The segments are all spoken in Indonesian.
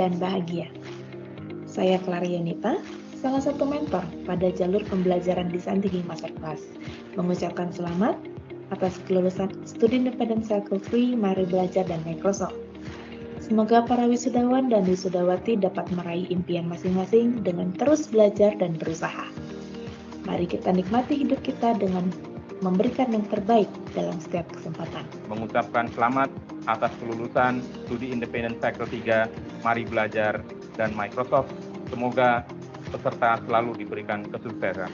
dan bahagia. Saya Clara Yunita, salah satu mentor pada jalur pembelajaran desain tinggi Masterclass, mengucapkan selamat atas kelulusan Studi Independent Cycle 3 Mari Belajar dan Microsoft. Semoga para wisudawan dan wisudawati dapat meraih impian masing-masing dengan terus belajar dan berusaha. Mari kita nikmati hidup kita dengan memberikan yang terbaik dalam setiap kesempatan. Mengucapkan selamat atas kelulusan Studi Independent Cycle 3 Mari Belajar dan Microsoft. Semoga peserta selalu diberikan kesuksesan.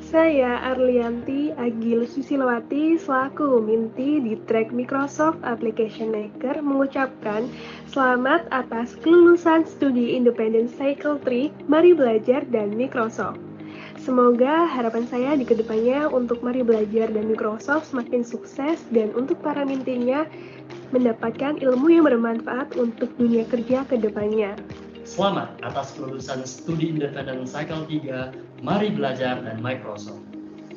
Saya Arlianti Agil Susilowati selaku Minty di track Microsoft Application Maker mengucapkan selamat atas kelulusan Studi Independent Cycle 3 Mari Belajar dan Microsoft. Semoga harapan saya di kedepannya untuk Mari Belajar dan Microsoft semakin sukses dan untuk para mintinya mendapatkan ilmu yang bermanfaat untuk dunia kerja ke depannya. Selamat atas kelulusan Studi Independent Cycle 3 Mari Belajar dan Microsoft.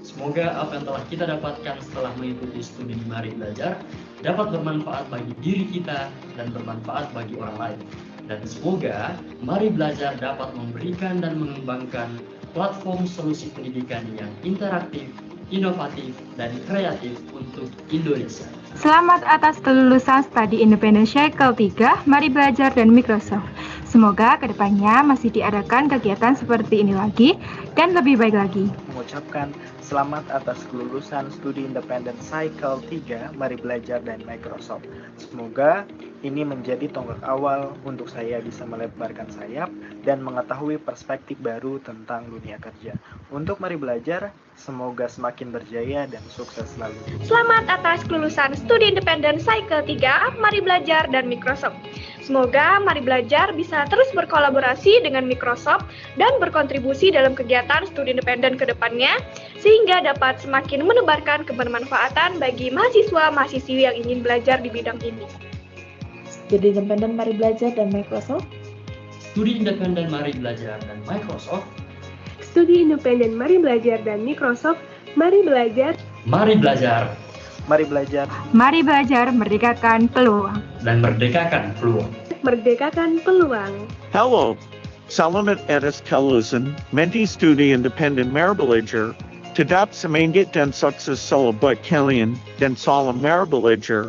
Semoga apa yang telah kita dapatkan setelah mengikuti studi Mari Belajar dapat bermanfaat bagi diri kita dan bermanfaat bagi orang lain. Dan semoga Mari Belajar dapat memberikan dan mengembangkan platform solusi pendidikan yang interaktif, inovatif, dan kreatif untuk Indonesia. Selamat atas kelulusan Studi Independent Cycle 3 Mari Belajar dan Microsoft. Semoga kedepannya masih diadakan kegiatan seperti ini lagi dan lebih baik lagi. Mengucapkan selamat atas kelulusan Studi Independent Cycle 3 Mari Belajar dan Microsoft. Semoga ini menjadi tonggak awal untuk saya bisa melebarkan sayap dan mengetahui perspektif baru tentang dunia kerja. Untuk Mari Belajar, semoga semakin berjaya dan sukses selalu. Selamat atas kelulusan Studi Independent Cycle 3 Mari Belajar dan Microsoft. Semoga Mari Belajar bisa terus berkolaborasi dengan Microsoft dan berkontribusi dalam kegiatan studi independen ke depannya, sehingga dapat semakin menebarkan kebermanfaatan bagi mahasiswa-mahasiswi yang ingin belajar di bidang ini. Studi Independen Mari Belajar dan Microsoft. Studi Independen Mari Belajar dan Microsoft. Studi Independen Mari Belajar dan Microsoft. Mari belajar. Mari belajar. Mari belajar. Mari belajar merdekakan peluang. Dan merdekakan peluang. Merdekakan peluang. Hello, Salamat atas kelulusan Menti Studi Independen Mari Belajar. Tetap semangat dan sukses selalu buat kalian dan salam Mari Belajar.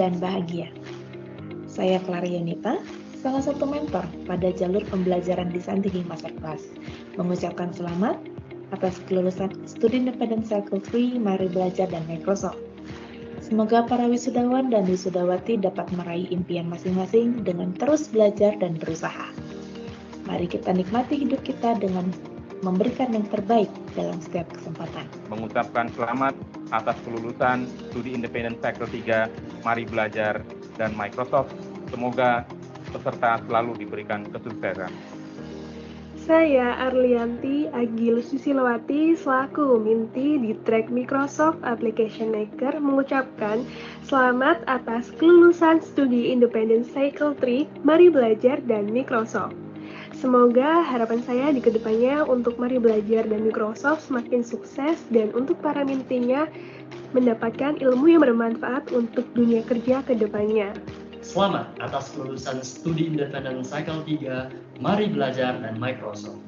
dan bahagia. Saya Clara Yunita, salah satu mentor pada jalur pembelajaran desain tinggi Masterclass, mengucapkan selamat atas kelulusan Studi Independent Cycle 3 Mari Belajar dan Microsoft. Semoga para wisudawan dan wisudawati dapat meraih impian masing-masing dengan terus belajar dan berusaha. Mari kita nikmati hidup kita dengan memberikan yang terbaik dalam setiap kesempatan. Mengucapkan selamat atas kelulusan Studi Independen Cycle 3 Mari Belajar dan Microsoft. Semoga peserta selalu diberikan kesuksesan. Saya Arlianti Agil Susilowati selaku Minty di track Microsoft Application Maker mengucapkan selamat atas kelulusan Studi Independen Cycle 3 Mari Belajar dan Microsoft. Semoga harapan saya di kedepannya untuk Mari Belajar dan Microsoft semakin sukses dan untuk para mintinya mendapatkan ilmu yang bermanfaat untuk dunia kerja ke depannya. Selamat atas kelulusan Studi Independen Cycle 3 Mari Belajar dan Microsoft.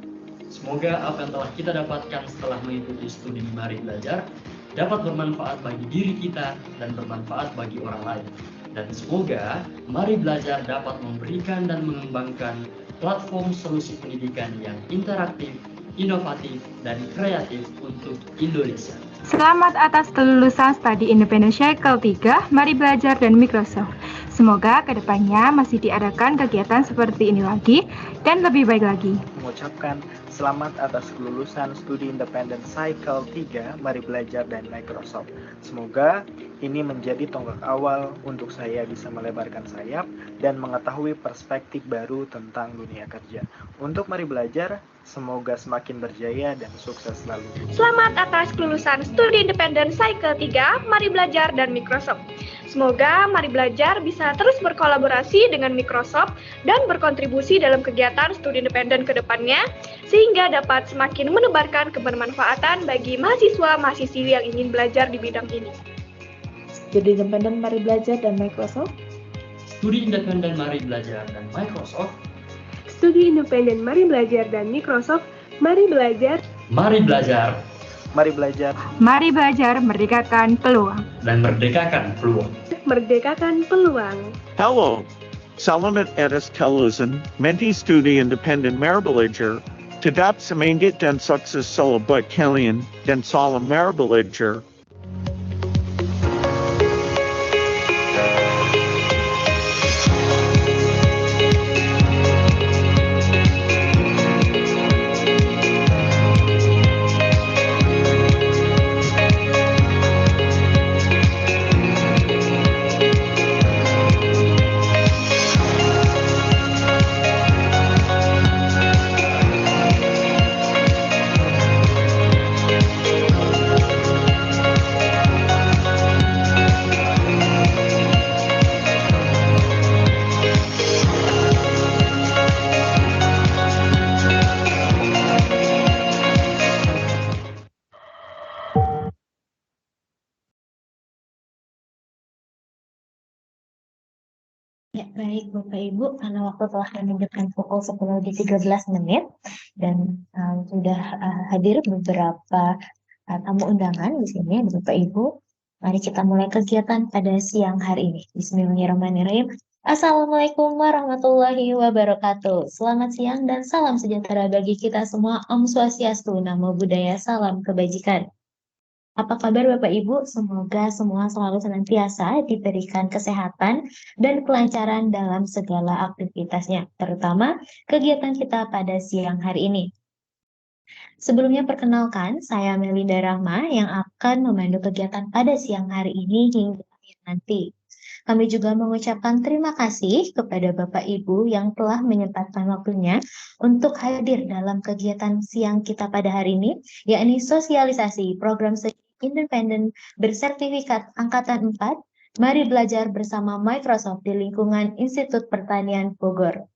Semoga apa yang telah kita dapatkan setelah mengikuti studi Mari Belajar dapat bermanfaat bagi diri kita dan bermanfaat bagi orang lain. Dan semoga Mari Belajar dapat memberikan dan mengembangkan platform solusi pendidikan yang interaktif, inovatif, dan kreatif untuk Indonesia. Selamat atas kelulusan Studi Independen Cycle 3 Mari Belajar dan Microsoft. Semoga kedepannya masih diadakan kegiatan seperti ini lagi dan lebih baik lagi. Mengucapkan selamat atas kelulusan Studi Independen Cycle 3 Mari Belajar dan Microsoft. Semoga ini menjadi tonggak awal untuk saya bisa melebarkan sayap dan mengetahui perspektif baru tentang dunia kerja. Untuk Mari Belajar, semoga semakin berjaya dan sukses selalu. Selamat atas kelulusan Studi Independen Cycle 3 Mari Belajar dan Microsoft. Semoga Mari Belajar bisa terus berkolaborasi dengan Microsoft dan berkontribusi dalam kegiatan studi independen ke depannya, sehingga dapat semakin menebarkan kebermanfaatan bagi mahasiswa-mahasiswi yang ingin belajar di bidang ini. Studi Independen Mari Belajar dan Microsoft. Studi Independen Mari Belajar dan Microsoft. Studi Independen Mari Belajar dan Microsoft. Mari belajar. Mari belajar. Mari belajar. Mari belajar merdekakan peluang. Dan merdekakan peluang. Merdekakan peluang. Hello. Selamat atas kelulusan Menti Studi Independen Mari Belajar. Tetap semangat dan sukses selalu buat kalian dan salam Mari Belajar. Ya, baik Bapak Ibu, karena waktu telah menunjukkan pukul 10:13 dan sudah hadir beberapa tamu undangan di sini, Bapak Ibu. Mari kita mulai kegiatan pada siang hari ini. Bismillahirrahmanirrahim. Assalamualaikum warahmatullahi wabarakatuh. Selamat siang dan salam sejahtera bagi kita semua. Om Swastiastu, Namo Buddhaya, salam kebajikan. Apa kabar Bapak Ibu? Semoga semua selalu senantiasa diberikan kesehatan dan kelancaran dalam segala aktivitasnya, terutama kegiatan kita pada siang hari ini. Sebelumnya perkenalkan, saya Melinda Rahma yang akan memandu kegiatan pada siang hari ini hingga akhir nanti. Kami juga mengucapkan terima kasih kepada Bapak Ibu yang telah menyempatkan waktunya untuk hadir dalam kegiatan siang kita pada hari ini, yakni sosialisasi program independen bersertifikat Angkatan 4, Mari Belajar bersama Microsoft di lingkungan Institut Pertanian Bogor.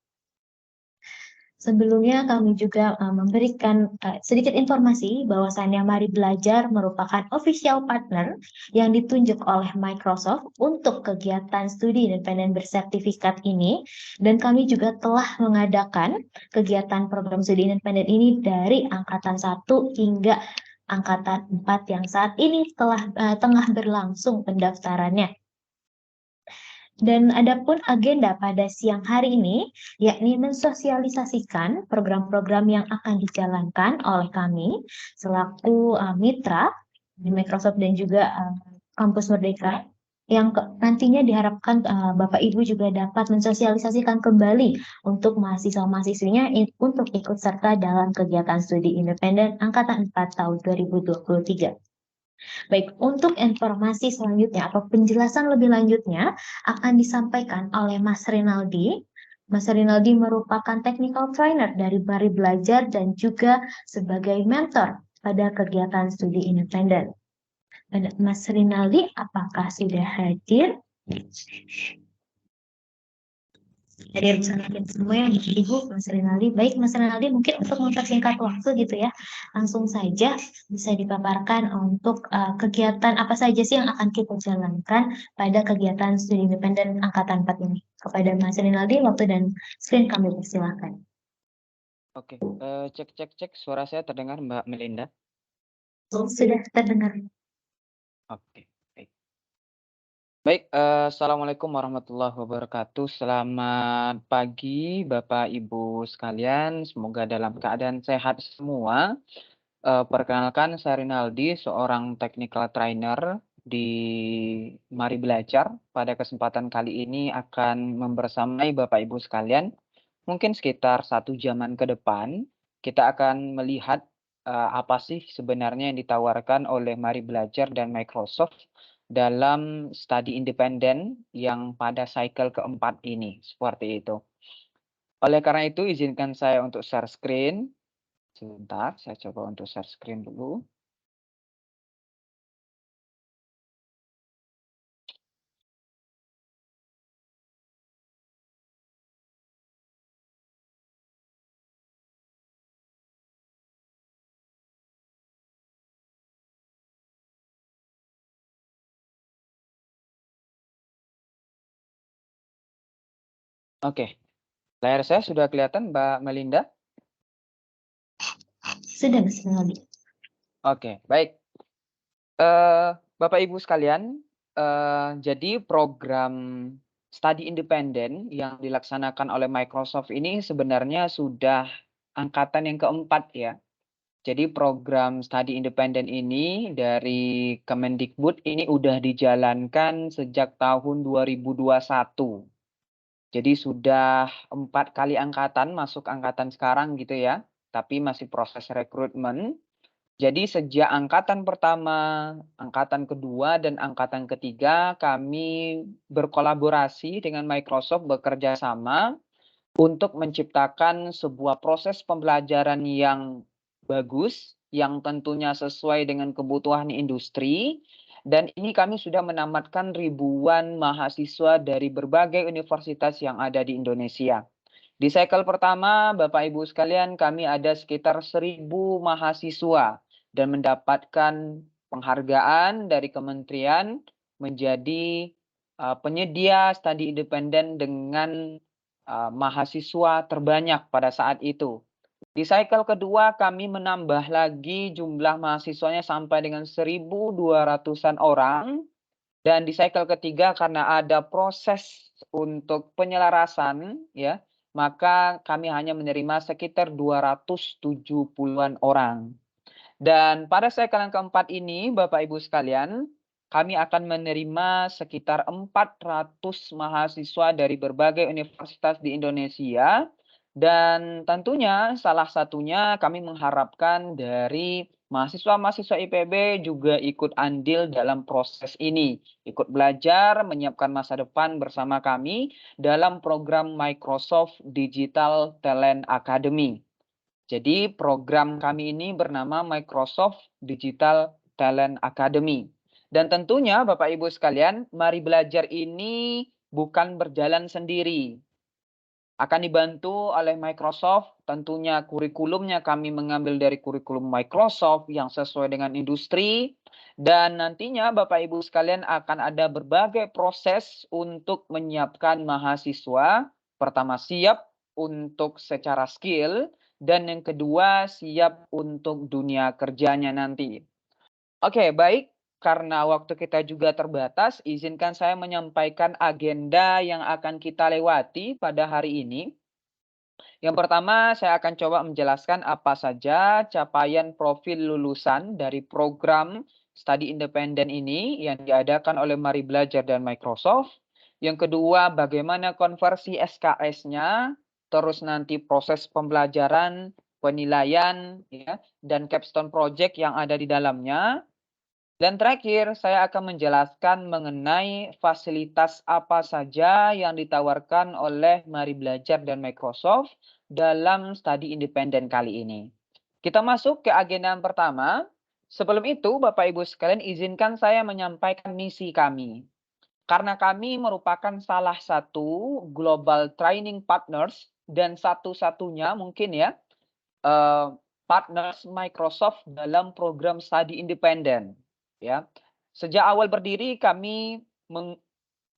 Sebelumnya kami juga memberikan sedikit informasi bahwasannya Mari Belajar merupakan official partner yang ditunjuk oleh Microsoft untuk kegiatan studi independen bersertifikat ini, dan kami juga telah mengadakan kegiatan program studi independen ini dari Angkatan 1 hingga Angkatan 4 yang saat ini tengah berlangsung pendaftarannya. Dan adapun agenda pada siang hari ini, yakni mensosialisasikan program-program yang akan dijalankan oleh kami selaku mitra di Microsoft dan juga Kampus Merdeka nantinya diharapkan Bapak Ibu juga dapat mensosialisasikan kembali untuk mahasiswa-mahasiswinya untuk ikut serta dalam kegiatan studi independen Angkatan 4 tahun 2023. Baik, untuk informasi selanjutnya atau penjelasan lebih lanjutnya akan disampaikan oleh Mas Rinaldi. Mas Rinaldi merupakan technical trainer dari Mari Belajar dan juga sebagai mentor pada kegiatan studi independen. Mas Rinaldi, apakah sudah hadir? Hadir bersama kita semua yang Ibu, Mas Rinaldi. Baik, Mas Rinaldi, mungkin untuk mempersingkat waktu gitu ya, langsung saja bisa dipaparkan untuk kegiatan apa saja sih yang akan kita jalankan pada kegiatan studi independen Angkatan 4 ini. Kepada Mas Rinaldi, waktu dan screen kami persilahkan. Oke, cek, suara saya terdengar Mbak Melinda? Sudah terdengar. Oke, baik. Baik, Assalamualaikum warahmatullahi wabarakatuh. Selamat pagi Bapak Ibu sekalian, semoga dalam keadaan sehat semua. Perkenalkan, saya Rinaldi, seorang technical trainer di Mari Belajar. Pada kesempatan kali ini akan membersamai Bapak Ibu sekalian, mungkin sekitar 1 jaman ke depan, kita akan melihat apa sih sebenarnya yang ditawarkan oleh Mari Belajar dan Microsoft dalam studi independen yang pada cycle keempat ini, seperti itu. Oleh karena itu, izinkan saya untuk share screen. Sebentar, saya coba untuk share screen dulu. Oke, layar saya sudah kelihatan Mbak Melinda? Sudah, Mas Rinaldi. Oke, baik. Bapak Ibu sekalian, jadi program studi independen yang dilaksanakan oleh Microsoft ini sebenarnya sudah angkatan yang keempat ya. Jadi program studi independen ini dari Kemendikbud ini udah dijalankan sejak tahun 2021. Jadi sudah 4 kali angkatan masuk angkatan sekarang gitu ya, tapi masih proses rekrutmen. Jadi sejak angkatan pertama, angkatan kedua, dan angkatan ketiga kami berkolaborasi dengan Microsoft, bekerja sama untuk menciptakan sebuah proses pembelajaran yang bagus, yang tentunya sesuai dengan kebutuhan industri. Dan ini kami sudah menamatkan ribuan mahasiswa dari berbagai universitas yang ada di Indonesia. Di cycle pertama, Bapak Ibu sekalian, kami ada sekitar 1.000 mahasiswa dan mendapatkan penghargaan dari kementerian menjadi penyedia studi independen dengan mahasiswa terbanyak pada saat itu. Di cycle kedua kami menambah lagi jumlah mahasiswanya sampai dengan 1.200-an orang. Dan di cycle ketiga karena ada proses untuk penyelarasan ya, maka kami hanya menerima sekitar 270-an orang. Dan pada cycle yang keempat ini Bapak Ibu sekalian, kami akan menerima sekitar 400 mahasiswa dari berbagai universitas di Indonesia. Dan tentunya salah satunya kami mengharapkan dari mahasiswa-mahasiswa IPB juga ikut andil dalam proses ini. Ikut belajar, menyiapkan masa depan bersama kami dalam program Microsoft Digital Talent Academy. Jadi program kami ini bernama Microsoft Digital Talent Academy. Dan tentunya Bapak Ibu sekalian, Mari Belajar ini bukan berjalan sendiri. Akan dibantu oleh Microsoft, tentunya kurikulumnya kami mengambil dari kurikulum Microsoft yang sesuai dengan industri. Dan nantinya Bapak Ibu sekalian akan ada berbagai proses untuk menyiapkan mahasiswa. Pertama, siap untuk secara skill. Dan yang kedua, siap untuk dunia kerjanya nanti. Oke, baik. Karena waktu kita juga terbatas, izinkan saya menyampaikan agenda yang akan kita lewati pada hari ini. Yang pertama, saya akan coba menjelaskan apa saja capaian profil lulusan dari program studi independen ini yang diadakan oleh Mari Belajar dan Microsoft. Yang kedua, bagaimana konversi SKS-nya, terus nanti proses pembelajaran, penilaian, ya, dan capstone project yang ada di dalamnya. Dan terakhir, saya akan menjelaskan mengenai fasilitas apa saja yang ditawarkan oleh Mari Belajar dan Microsoft dalam studi independen kali ini. Kita masuk ke agenda yang pertama. Sebelum itu, Bapak Ibu sekalian, izinkan saya menyampaikan misi kami. Karena kami merupakan salah satu global training partners dan satu-satunya mungkin ya, partners Microsoft dalam program studi independen. Ya, sejak awal berdiri kami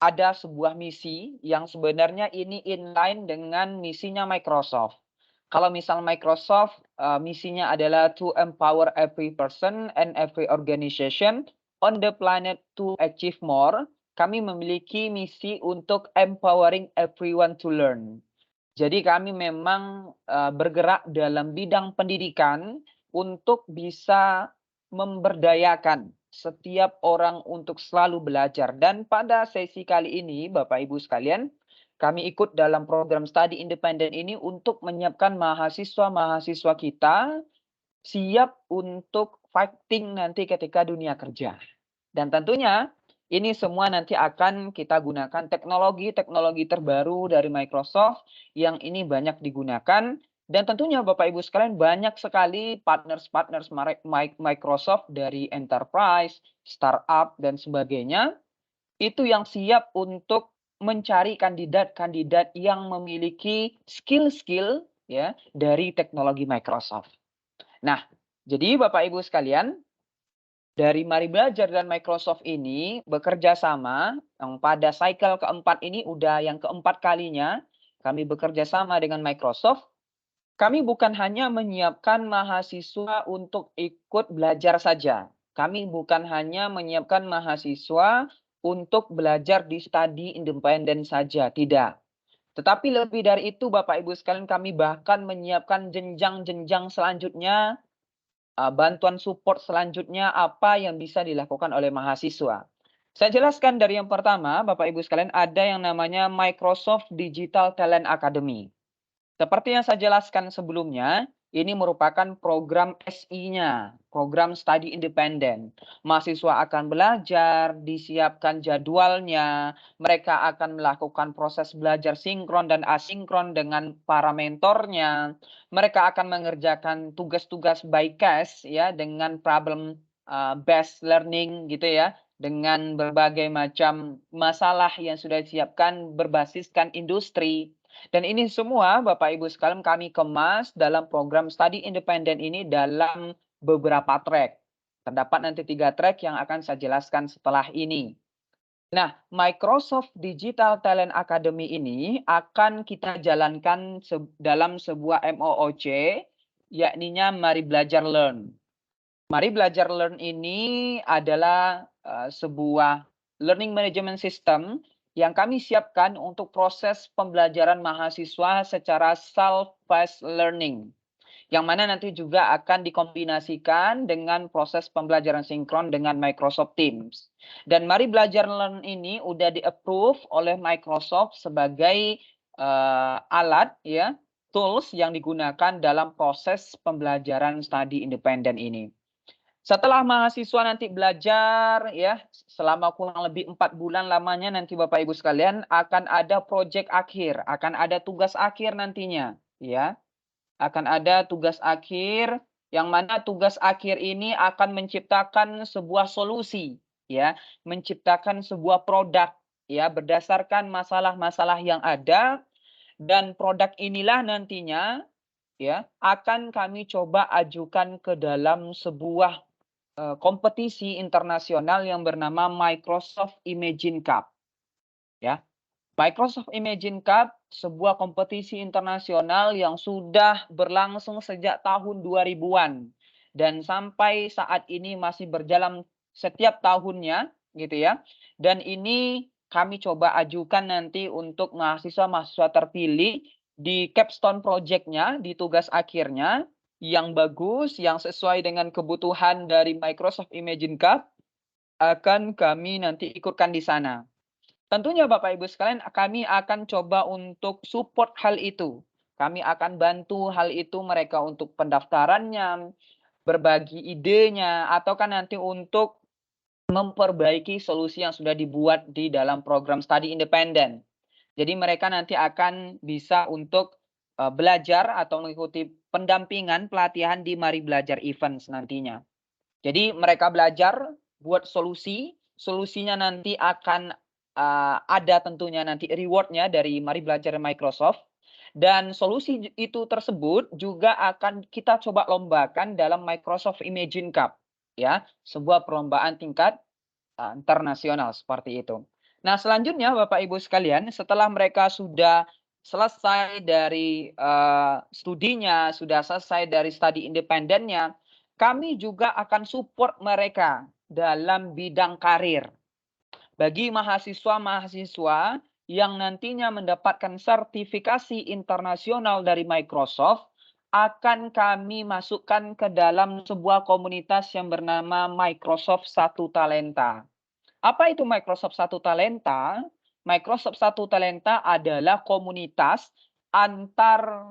ada sebuah misi yang sebenarnya ini inline dengan misinya Microsoft. Kalau misal Microsoft misinya adalah to empower every person and every organization on the planet to achieve more, kami memiliki misi untuk empowering everyone to learn. Jadi kami memang bergerak dalam bidang pendidikan untuk bisa memberdayakan setiap orang untuk selalu belajar. Dan pada sesi kali ini, Bapak Ibu sekalian, kami ikut dalam program studi independen ini untuk menyiapkan mahasiswa-mahasiswa kita siap untuk fighting nanti ketika dunia kerja. Dan tentunya ini semua nanti akan kita gunakan teknologi-teknologi terbaru dari Microsoft yang ini banyak digunakan. Dan tentunya Bapak Ibu sekalian banyak sekali partners-partners Microsoft dari enterprise, startup, dan sebagainya. Itu yang siap untuk mencari kandidat-kandidat yang memiliki skill-skill ya dari teknologi Microsoft. Nah, jadi Bapak Ibu sekalian, dari Mari Belajar dan Microsoft ini bekerja sama, yang pada cycle keempat ini udah yang keempat kalinya kami bekerja sama dengan Microsoft. Kami bukan hanya menyiapkan mahasiswa untuk ikut belajar saja. Kami bukan hanya menyiapkan mahasiswa untuk belajar di studi independen saja, tidak. Tetapi lebih dari itu Bapak Ibu sekalian, kami bahkan menyiapkan jenjang-jenjang selanjutnya, bantuan support selanjutnya apa yang bisa dilakukan oleh mahasiswa. Saya jelaskan dari yang pertama, Bapak Ibu sekalian, ada yang namanya Microsoft Digital Talent Academy. Seperti yang saya jelaskan sebelumnya, ini merupakan program SI-nya, program studi independen. Mahasiswa akan belajar, disiapkan jadwalnya, mereka akan melakukan proses belajar sinkron dan asinkron dengan para mentornya. Mereka akan mengerjakan tugas-tugas by case ya dengan problem based learning gitu ya, dengan berbagai macam masalah yang sudah disiapkan berbasiskan industri. Dan ini semua Bapak Ibu sekalian kami kemas dalam program studi independen ini dalam beberapa track. Terdapat nanti 3 track yang akan saya jelaskan setelah ini. Nah, Microsoft Digital Talent Academy ini akan kita jalankan dalam sebuah MOOC, yakninya Mari Belajar Learn. Mari Belajar Learn ini adalah sebuah learning management system yang kami siapkan untuk proses pembelajaran mahasiswa secara self-paced learning. Yang mana nanti juga akan dikombinasikan dengan proses pembelajaran sinkron dengan Microsoft Teams. Dan Mari Belajar Learn ini udah di-approve oleh Microsoft sebagai alat ya, tools yang digunakan dalam proses pembelajaran studi independen ini. Setelah mahasiswa nanti belajar ya selama kurang lebih 4 bulan lamanya nanti Bapak Ibu sekalian akan ada proyek akhir, akan ada tugas akhir nantinya ya. Akan ada tugas akhir yang mana tugas akhir ini akan menciptakan sebuah solusi ya, menciptakan sebuah produk ya berdasarkan masalah-masalah yang ada, dan produk inilah nantinya ya akan kami coba ajukan ke dalam sebuah kompetisi internasional yang bernama Microsoft Imagine Cup. Ya. Microsoft Imagine Cup sebuah kompetisi internasional yang sudah berlangsung sejak tahun 2000-an dan sampai saat ini masih berjalan setiap tahunnya gitu ya. Dan ini kami coba ajukan nanti untuk mahasiswa-mahasiswa terpilih di capstone project-nya, di tugas akhirnya, yang bagus, yang sesuai dengan kebutuhan dari Microsoft Imagine Cup, akan kami nanti ikutkan di sana. Tentunya Bapak Ibu sekalian, kami akan coba untuk support hal itu. Kami akan bantu hal itu mereka untuk pendaftarannya, berbagi idenya, atau kan nanti untuk memperbaiki solusi yang sudah dibuat di dalam program studi independen. Jadi mereka nanti akan bisa untuk belajar atau mengikuti pendampingan pelatihan di Mari Belajar Events nantinya. Jadi mereka belajar buat solusi, solusinya nanti akan ada tentunya nanti rewardnya dari Mari Belajar Microsoft. Dan solusi itu tersebut juga akan kita coba lombakan dalam Microsoft Imagine Cup, ya, sebuah perlombaan tingkat internasional seperti itu. Nah, selanjutnya Bapak Ibu sekalian, setelah mereka sudah selesai dari studinya, sudah selesai dari studi independennya, kami juga akan support mereka dalam bidang karir. Bagi mahasiswa-mahasiswa yang nantinya mendapatkan sertifikasi internasional dari Microsoft, akan kami masukkan ke dalam sebuah komunitas yang bernama Microsoft Satu Talenta. Apa itu Microsoft Satu Talenta? Microsoft Satu Talenta adalah komunitas antar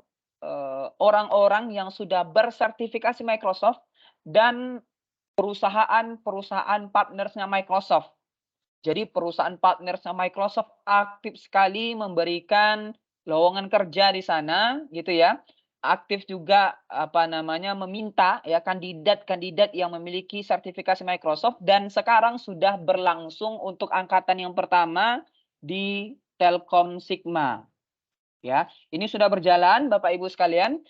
orang-orang yang sudah bersertifikasi Microsoft dan perusahaan-perusahaan partnersnya Microsoft. Jadi perusahaan partnersnya Microsoft aktif sekali memberikan lowongan kerja di sana, gitu ya. Aktif juga meminta ya kandidat-kandidat yang memiliki sertifikasi Microsoft, dan sekarang sudah berlangsung untuk angkatan yang pertama di Telkom Sigma. Ya, ini sudah berjalan Bapak Ibu sekalian.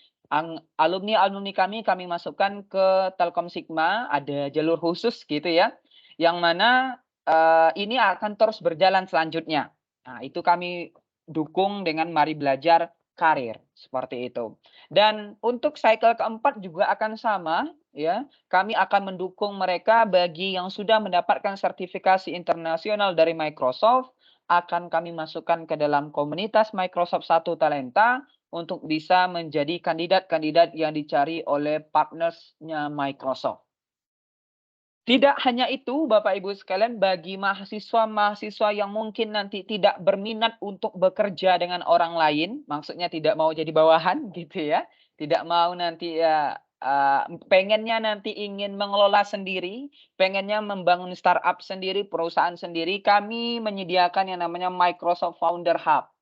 Alumni-alumni kami masukkan ke Telkom Sigma, ada jalur khusus gitu ya. Yang mana ini akan terus berjalan selanjutnya. Nah, itu kami dukung dengan Mari Belajar Karir seperti itu. Dan untuk cycle keempat juga akan sama ya. Kami akan mendukung mereka bagi yang sudah mendapatkan sertifikasi internasional dari Microsoft, akan kami masukkan ke dalam komunitas Microsoft Satu Talenta untuk bisa menjadi kandidat-kandidat yang dicari oleh partnersnya Microsoft. Tidak hanya itu, Bapak Ibu sekalian, bagi mahasiswa-mahasiswa yang mungkin nanti tidak berminat untuk bekerja dengan orang lain, maksudnya tidak mau jadi bawahan gitu ya, tidak mau nanti pengennya nanti ingin mengelola sendiri, pengennya membangun startup sendiri, perusahaan sendiri, kami menyediakan yang namanya Microsoft Founder Hub.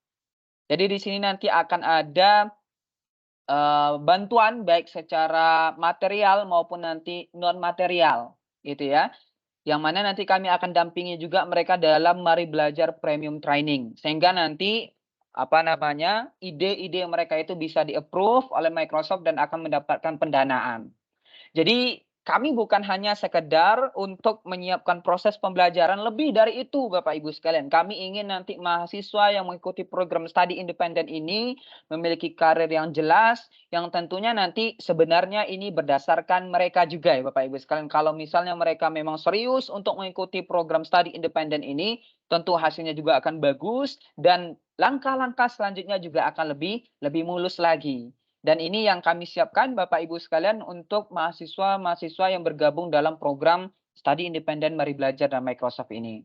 Jadi di sini nanti akan ada bantuan baik secara material maupun nanti non material. Gitu ya, yang mana nanti kami akan dampingi juga mereka dalam Mari Belajar Premium Training, sehingga nanti ide-ide mereka itu bisa di-approve oleh Microsoft dan akan mendapatkan pendanaan. Jadi kami bukan hanya sekedar untuk menyiapkan proses pembelajaran, lebih dari itu Bapak Ibu sekalian. Kami ingin nanti mahasiswa yang mengikuti program studi independen ini memiliki karir yang jelas, yang tentunya nanti sebenarnya ini berdasarkan mereka juga ya Bapak Ibu sekalian. Kalau misalnya mereka memang serius untuk mengikuti program studi independen ini, tentu hasilnya juga akan bagus dan langkah-langkah selanjutnya juga akan lebih mulus lagi. Dan ini yang kami siapkan Bapak Ibu sekalian untuk mahasiswa-mahasiswa yang bergabung dalam program studi independen Mari Belajar dan Microsoft ini.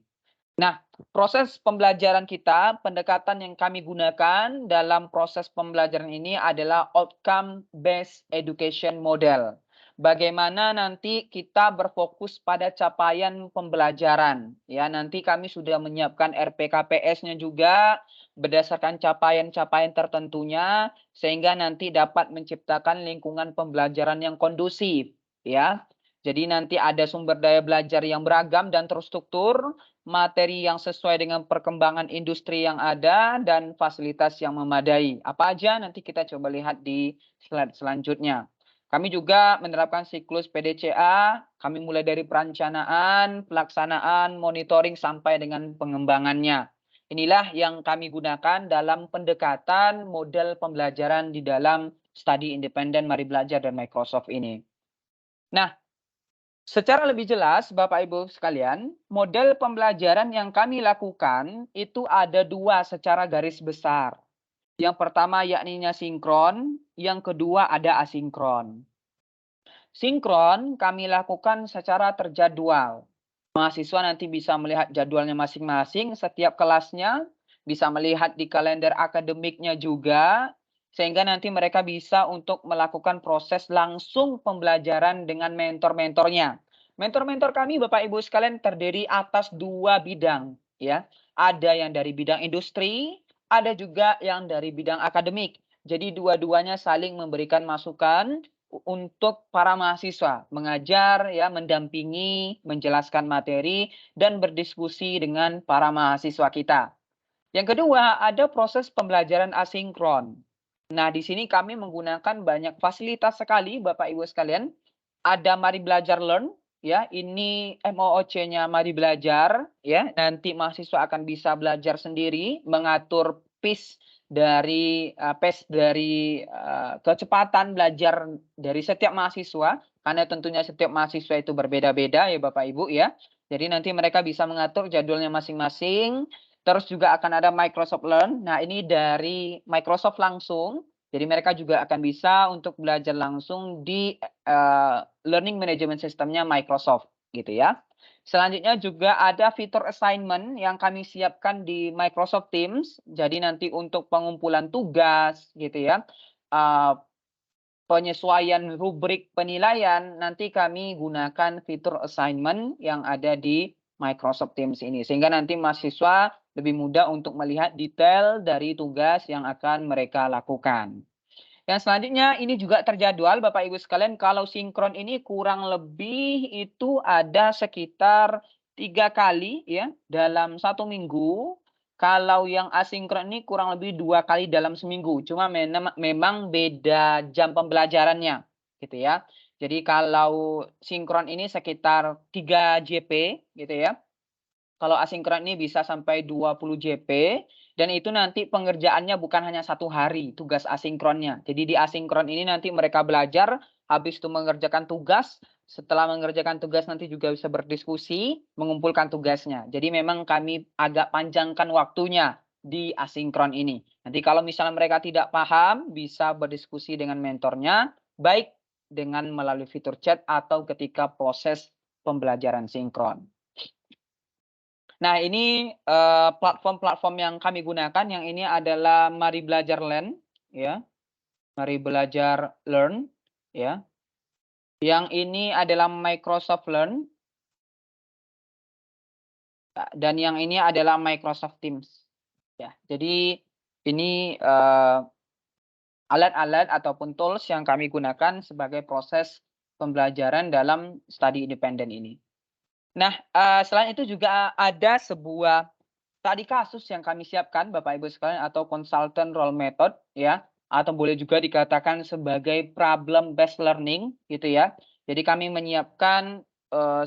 Nah, proses pembelajaran kita, pendekatan yang kami gunakan dalam proses pembelajaran ini adalah outcome based education model. Bagaimana nanti kita berfokus pada capaian pembelajaran. Ya, nanti kami sudah menyiapkan RPKPS-nya juga berdasarkan capaian-capaian tertentunya, sehingga nanti dapat menciptakan lingkungan pembelajaran yang kondusif. Ya, jadi nanti ada sumber daya belajar yang beragam dan terstruktur, materi yang sesuai dengan perkembangan industri yang ada, dan fasilitas yang memadai. Apa aja nanti kita coba lihat di slide selanjutnya. Kami juga menerapkan siklus PDCA, kami mulai dari perencanaan, pelaksanaan, monitoring, sampai dengan pengembangannya. Inilah yang kami gunakan dalam pendekatan model pembelajaran di dalam studi independen Mari Belajar dan Microsoft ini. Nah, secara lebih jelas, Bapak Ibu sekalian, model pembelajaran yang kami lakukan itu ada dua secara garis besar. Yang pertama yakninya sinkron, yang kedua ada asinkron. Sinkron kami lakukan secara terjadwal. Mahasiswa nanti bisa melihat jadwalnya masing-masing, setiap kelasnya, bisa melihat di kalender akademiknya juga, sehingga nanti mereka bisa untuk melakukan proses langsung pembelajaran dengan mentor-mentornya. Mentor-mentor kami Bapak Ibu sekalian terdiri atas 2 bidang, ya. Ada yang dari bidang industri, ada juga yang dari bidang akademik. Jadi dua-duanya saling memberikan masukan untuk para mahasiswa, mengajar, ya, mendampingi, menjelaskan materi, dan berdiskusi dengan para mahasiswa kita. Yang kedua, ada proses pembelajaran asinkron. Nah, di sini kami menggunakan banyak fasilitas sekali, Bapak Ibu sekalian. Ada Mari Belajar Learn, ya, ini MOOC-nya Mari Belajar, ya. Nanti mahasiswa akan bisa belajar sendiri, mengatur pace dari kecepatan belajar dari setiap mahasiswa, karena tentunya setiap mahasiswa itu berbeda-beda ya Bapak Ibu ya. Jadi nanti mereka bisa mengatur jadwalnya masing-masing. Terus juga akan ada Microsoft Learn. Nah, ini dari Microsoft langsung. Jadi mereka juga akan bisa untuk belajar langsung di learning management systemnya Microsoft gitu ya. Selanjutnya juga ada fitur assignment yang kami siapkan di Microsoft Teams. Jadi nanti untuk pengumpulan tugas gitu ya. Penyesuaian rubrik penilaian nanti kami gunakan fitur assignment yang ada di Microsoft Teams ini. Sehingga nanti mahasiswa lebih mudah untuk melihat detail dari tugas yang akan mereka lakukan. Yang selanjutnya ini juga terjadwal Bapak Ibu sekalian, kalau sinkron ini kurang lebih itu ada sekitar 3 kali ya dalam 1 minggu. Kalau yang asinkron ini kurang lebih 2 kali dalam seminggu. Cuma memang beda jam pembelajarannya gitu ya. Jadi kalau sinkron ini sekitar 3 JP gitu ya. Kalau asinkron ini bisa sampai 20 JP dan itu nanti pengerjaannya bukan hanya 1 hari tugas asinkronnya. Jadi di asinkron ini nanti mereka belajar, habis itu mengerjakan tugas, setelah mengerjakan tugas nanti juga bisa berdiskusi, mengumpulkan tugasnya. Jadi memang kami agak panjangkan waktunya di asinkron ini. Nanti kalau misalnya mereka tidak paham, bisa berdiskusi dengan mentornya, baik dengan melalui fitur chat atau ketika proses pembelajaran sinkron. Nah, ini platform-platform yang kami gunakan. Yang ini adalah Mari Belajar Learn, ya. Mari Belajar Learn, ya. Yang ini adalah Microsoft Learn. Dan yang ini adalah Microsoft Teams. Ya, jadi ini alat-alat ataupun tools yang kami gunakan sebagai proses pembelajaran dalam study independent ini. Nah, selain itu juga ada sebuah studi kasus yang kami siapkan Bapak Ibu sekalian atau consultant role method ya, atau boleh juga dikatakan sebagai problem based learning gitu ya. Jadi kami menyiapkan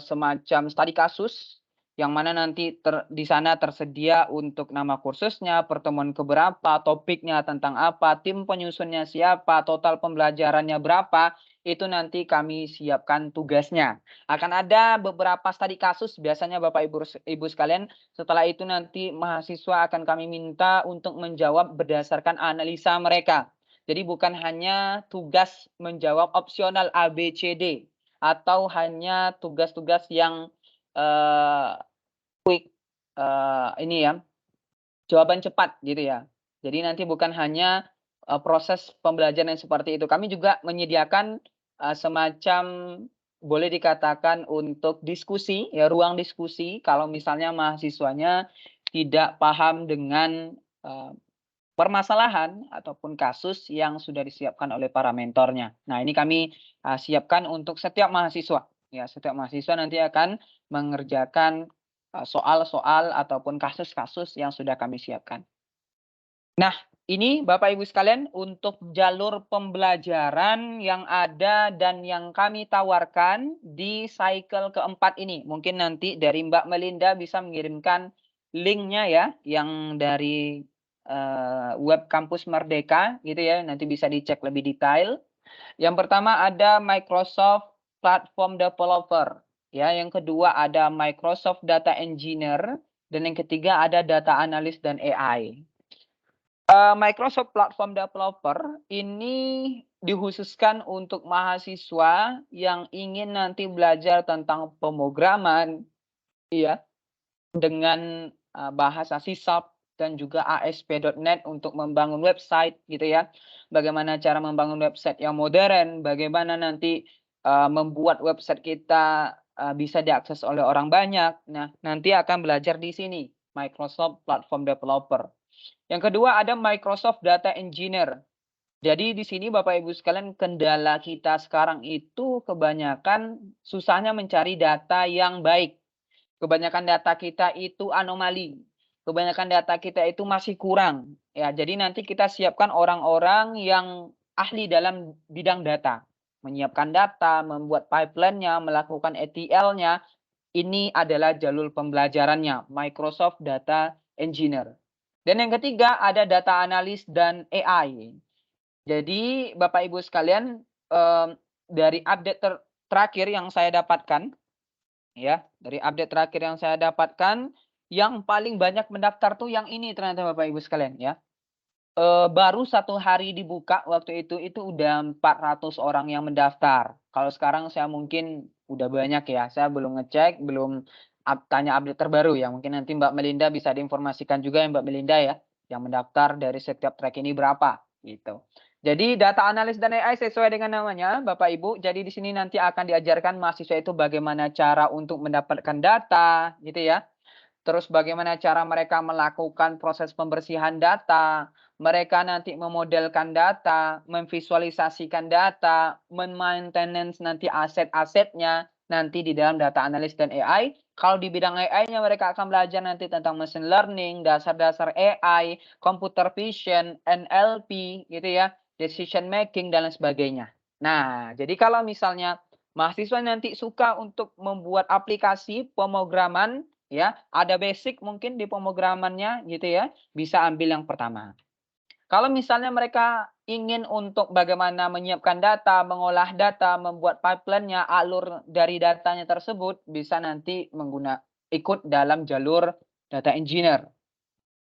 semacam studi kasus yang mana nanti di sana tersedia untuk nama kursusnya, pertemuan keberapa, topiknya tentang apa, tim penyusunnya siapa, total pembelajarannya berapa, itu nanti kami siapkan tugasnya. Akan ada beberapa studi kasus biasanya Bapak Ibu sekalian, setelah itu nanti mahasiswa akan kami minta untuk menjawab berdasarkan analisa mereka. Jadi bukan hanya tugas menjawab opsional A, B, C, D, atau hanya tugas-tugas yang quick ini ya, jawaban cepat gitu ya. Jadi nanti bukan hanya proses pembelajaran yang seperti itu. Kami juga menyediakan semacam boleh dikatakan untuk diskusi, ya ruang diskusi kalau misalnya mahasiswanya tidak paham dengan permasalahan ataupun kasus yang sudah disiapkan oleh para mentornya. Nah, ini kami siapkan untuk setiap mahasiswa. Ya, setiap mahasiswa nanti akan mengerjakan soal-soal ataupun kasus-kasus yang sudah kami siapkan. Nah, ini Bapak Ibu sekalian untuk jalur pembelajaran yang ada dan yang kami tawarkan di cycle keempat ini. Mungkin nanti dari Mbak Melinda bisa mengirimkan linknya ya, yang dari web kampus Merdeka gitu ya, nanti bisa dicek lebih detail. Yang pertama ada Microsoft Platform Developer. Ya, yang kedua ada Microsoft Data Engineer dan yang ketiga ada Data Analyst dan AI. Microsoft Platform Developer ini dikhususkan untuk mahasiswa yang ingin nanti belajar tentang pemrograman, ya, dengan bahasa C# dan juga ASP.NET untuk membangun website, gitu ya. Bagaimana cara membangun website yang modern, bagaimana nanti membuat website kita bisa diakses oleh orang banyak. Nah, nanti akan belajar di sini, Microsoft Platform Developer. Yang kedua ada Microsoft Data Engineer. Jadi di sini Bapak Ibu sekalian, kendala kita sekarang itu kebanyakan susahnya mencari data yang baik. Kebanyakan data kita itu anomali. Kebanyakan data kita itu masih kurang. Ya, jadi nanti kita siapkan orang-orang yang ahli dalam bidang data. Menyiapkan data, membuat pipeline-nya, melakukan ETL-nya. Ini adalah jalur pembelajarannya, Microsoft Data Engineer. Dan yang ketiga ada data analis dan AI. Jadi Bapak Ibu sekalian, dari update terakhir yang saya dapatkan, ya, dari update terakhir yang saya dapatkan, yang paling banyak mendaftar tuh yang ini ternyata Bapak Ibu sekalian, ya. Baru 1 hari dibuka waktu itu udah 400 orang yang mendaftar. Kalau sekarang saya mungkin udah banyak ya, saya belum ngecek, belum tanya update terbaru ya. Mungkin nanti Mbak Melinda bisa diinformasikan juga ya Mbak Melinda ya, yang mendaftar dari setiap track ini berapa, gitu. Jadi data analis dan AI sesuai dengan namanya Bapak Ibu. Jadi di sini nanti akan diajarkan mahasiswa itu bagaimana cara untuk mendapatkan data, gitu ya. Terus bagaimana cara mereka melakukan proses pembersihan data, mereka nanti memodelkan data, memvisualisasikan data, maintenance nanti aset-asetnya nanti di dalam data analis dan AI. Kalau di bidang AI-nya mereka akan belajar nanti tentang machine learning, dasar-dasar AI, computer vision, NLP, gitu ya, decision making dan lain sebagainya. Nah, jadi kalau misalnya mahasiswa nanti suka untuk membuat aplikasi pemrograman, ya, ada basic mungkin di pemrogramannya, gitu ya, bisa ambil yang pertama. Kalau misalnya mereka ingin untuk bagaimana menyiapkan data, mengolah data, membuat pipeline-nya, alur dari datanya tersebut, bisa nanti ikut dalam jalur data engineer.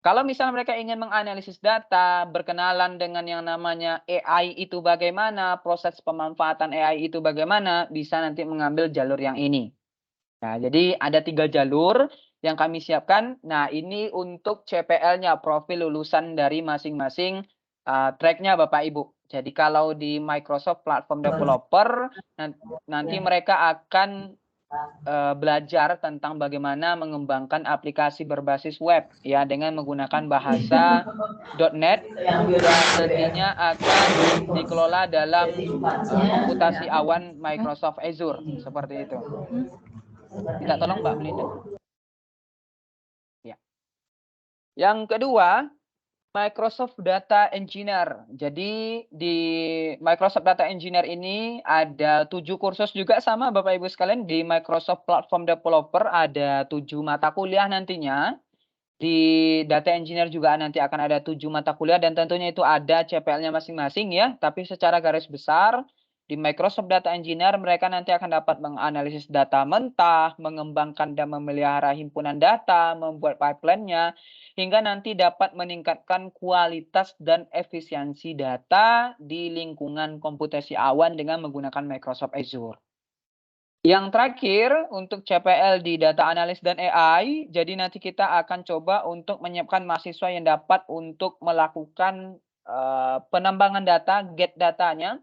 Kalau misalnya mereka ingin menganalisis data, berkenalan dengan yang namanya AI itu bagaimana, proses pemanfaatan AI itu bagaimana, bisa nanti mengambil jalur yang ini. Nah, jadi ada 3 jalur yang kami siapkan. Nah, ini untuk CPL-nya, profil lulusan dari masing-masing track-nya Bapak Ibu. Jadi kalau di Microsoft Platform Developer, nanti mereka akan belajar tentang bagaimana mengembangkan aplikasi berbasis web, ya, dengan menggunakan bahasa .NET yang nantinya akan dikelola dalam komputasi awan Microsoft Azure, seperti itu. Minta tolong Mbak Melinda. Ya. Yang kedua, Microsoft Data Engineer. Jadi di Microsoft Data Engineer ini ada 7 kursus juga sama Bapak Ibu sekalian. Di Microsoft Platform Developer ada 7 mata kuliah nantinya. Di Data Engineer juga nanti akan ada 7 mata kuliah dan tentunya itu ada CPL-nya masing-masing ya. Tapi secara garis besar di Microsoft Data Engineer mereka nanti akan dapat menganalisis data mentah, mengembangkan dan memelihara himpunan data, membuat pipeline-nya, hingga nanti dapat meningkatkan kualitas dan efisiensi data di lingkungan komputasi awan dengan menggunakan Microsoft Azure. Yang terakhir untuk CPL di Data Analis dan AI, jadi nanti kita akan coba untuk menyiapkan mahasiswa yang dapat untuk melakukan penambangan data, get datanya,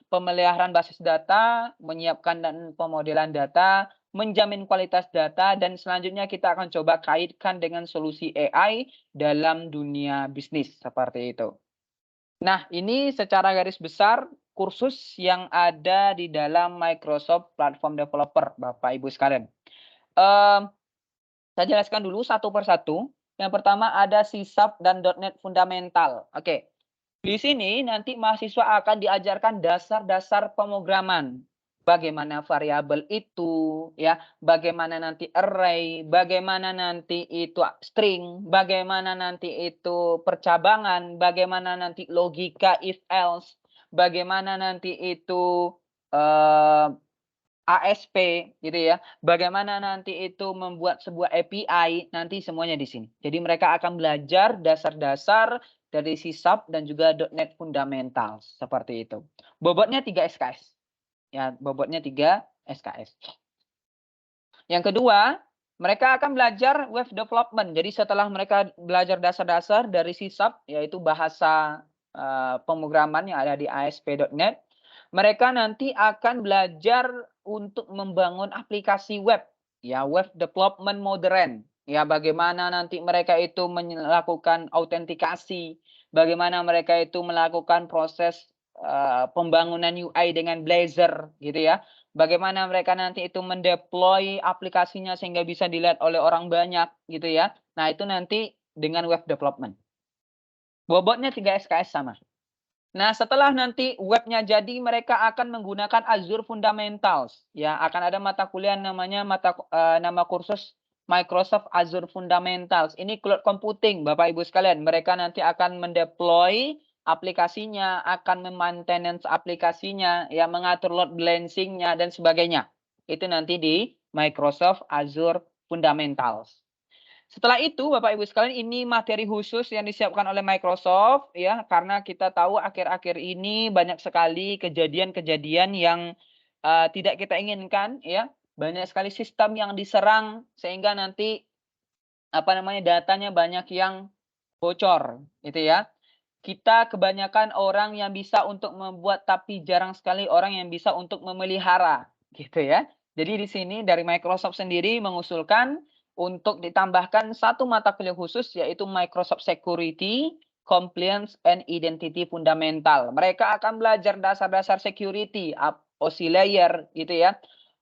pemeliharaan basis data, menyiapkan dan pemodelan data, menjamin kualitas data, dan selanjutnya kita akan coba kaitkan dengan solusi AI dalam dunia bisnis, seperti itu. Nah, ini secara garis besar kursus yang ada di dalam Microsoft Platform Developer, Bapak Ibu sekalian. Saya jelaskan dulu satu persatu. Yang pertama ada C# dan .NET Fundamental. Oke. Di sini nanti mahasiswa akan diajarkan dasar-dasar pemrograman. Bagaimana variabel itu, ya, bagaimana nanti array, bagaimana nanti itu string, bagaimana nanti itu percabangan, bagaimana nanti logika if else, bagaimana nanti itu ASP gitu ya. Bagaimana nanti itu membuat sebuah API, nanti semuanya di sini. Jadi mereka akan belajar dasar-dasar dari C# dan juga .NET Fundamental seperti itu. Bobotnya 3 SKS. Ya, bobotnya 3 SKS. Yang kedua, mereka akan belajar web development. Jadi setelah mereka belajar dasar-dasar dari C#, yaitu bahasa pemrograman yang ada di ASP.NET, mereka nanti akan belajar untuk membangun aplikasi web, ya, web development modern. Ya, bagaimana nanti mereka itu melakukan autentikasi, bagaimana mereka itu melakukan proses pembangunan UI dengan Blazor gitu ya. Bagaimana mereka nanti itu mendeploy aplikasinya sehingga bisa dilihat oleh orang banyak gitu ya. Nah, itu nanti dengan web development. Bobotnya 3 SKS sama. Nah, setelah nanti webnya jadi, mereka akan menggunakan Azure Fundamentals. Ya, akan ada mata kuliah namanya nama kursus Microsoft Azure Fundamentals. Ini cloud computing, Bapak Ibu sekalian. Mereka nanti akan mendeploy aplikasinya, akan memaintenance aplikasinya, ya, mengatur load balancing-nya dan sebagainya. Itu nanti di Microsoft Azure Fundamentals. Setelah itu, Bapak Ibu sekalian, ini materi khusus yang disiapkan oleh Microsoft ya, karena kita tahu akhir-akhir ini banyak sekali kejadian-kejadian yang tidak kita inginkan ya. Banyak sekali sistem yang diserang sehingga nanti datanya banyak yang bocor gitu ya. Kita kebanyakan orang yang bisa untuk membuat tapi jarang sekali orang yang bisa untuk memelihara gitu ya. Jadi di sini dari Microsoft sendiri mengusulkan untuk ditambahkan satu mata kuliah khusus yaitu Microsoft Security, Compliance, and Identity Fundamental. Mereka akan belajar dasar-dasar security, OC layer gitu ya.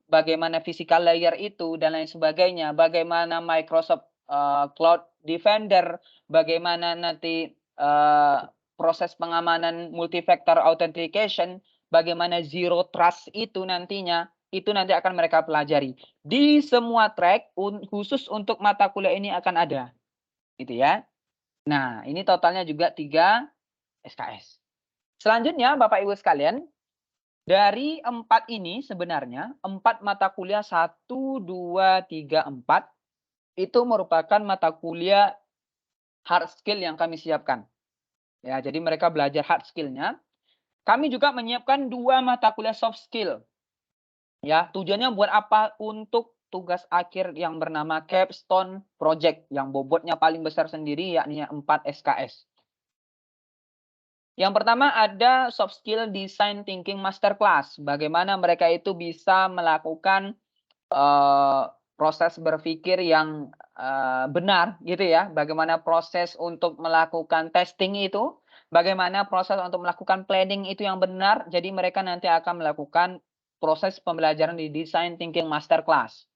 Bagaimana physical layer itu dan lain sebagainya. Bagaimana Microsoft Cloud Defender, bagaimana nanti proses pengamanan multi-factor authentication, bagaimana zero trust itu nantinya. Itu nanti akan mereka pelajari. Di semua track, khusus untuk mata kuliah ini akan ada. Gitu ya. Nah, ini totalnya juga 3 SKS. Selanjutnya, Bapak Ibu sekalian, dari 4 ini sebenarnya, 4 mata kuliah 1, 2, 3, 4, itu merupakan mata kuliah hard skill yang kami siapkan. Ya, jadi mereka belajar hard skill-nya. Kami juga menyiapkan 2 mata kuliah soft skill. Ya, tujuannya buat apa? Untuk tugas akhir yang bernama Capstone Project yang bobotnya paling besar sendiri yakni 4 SKS. Yang pertama ada soft skill design thinking masterclass. Bagaimana mereka itu bisa melakukan proses berpikir yang benar gitu ya. Bagaimana proses untuk melakukan testing itu, bagaimana proses untuk melakukan planning itu yang benar. Jadi mereka nanti akan melakukan proses pembelajaran di Design Thinking Masterclass.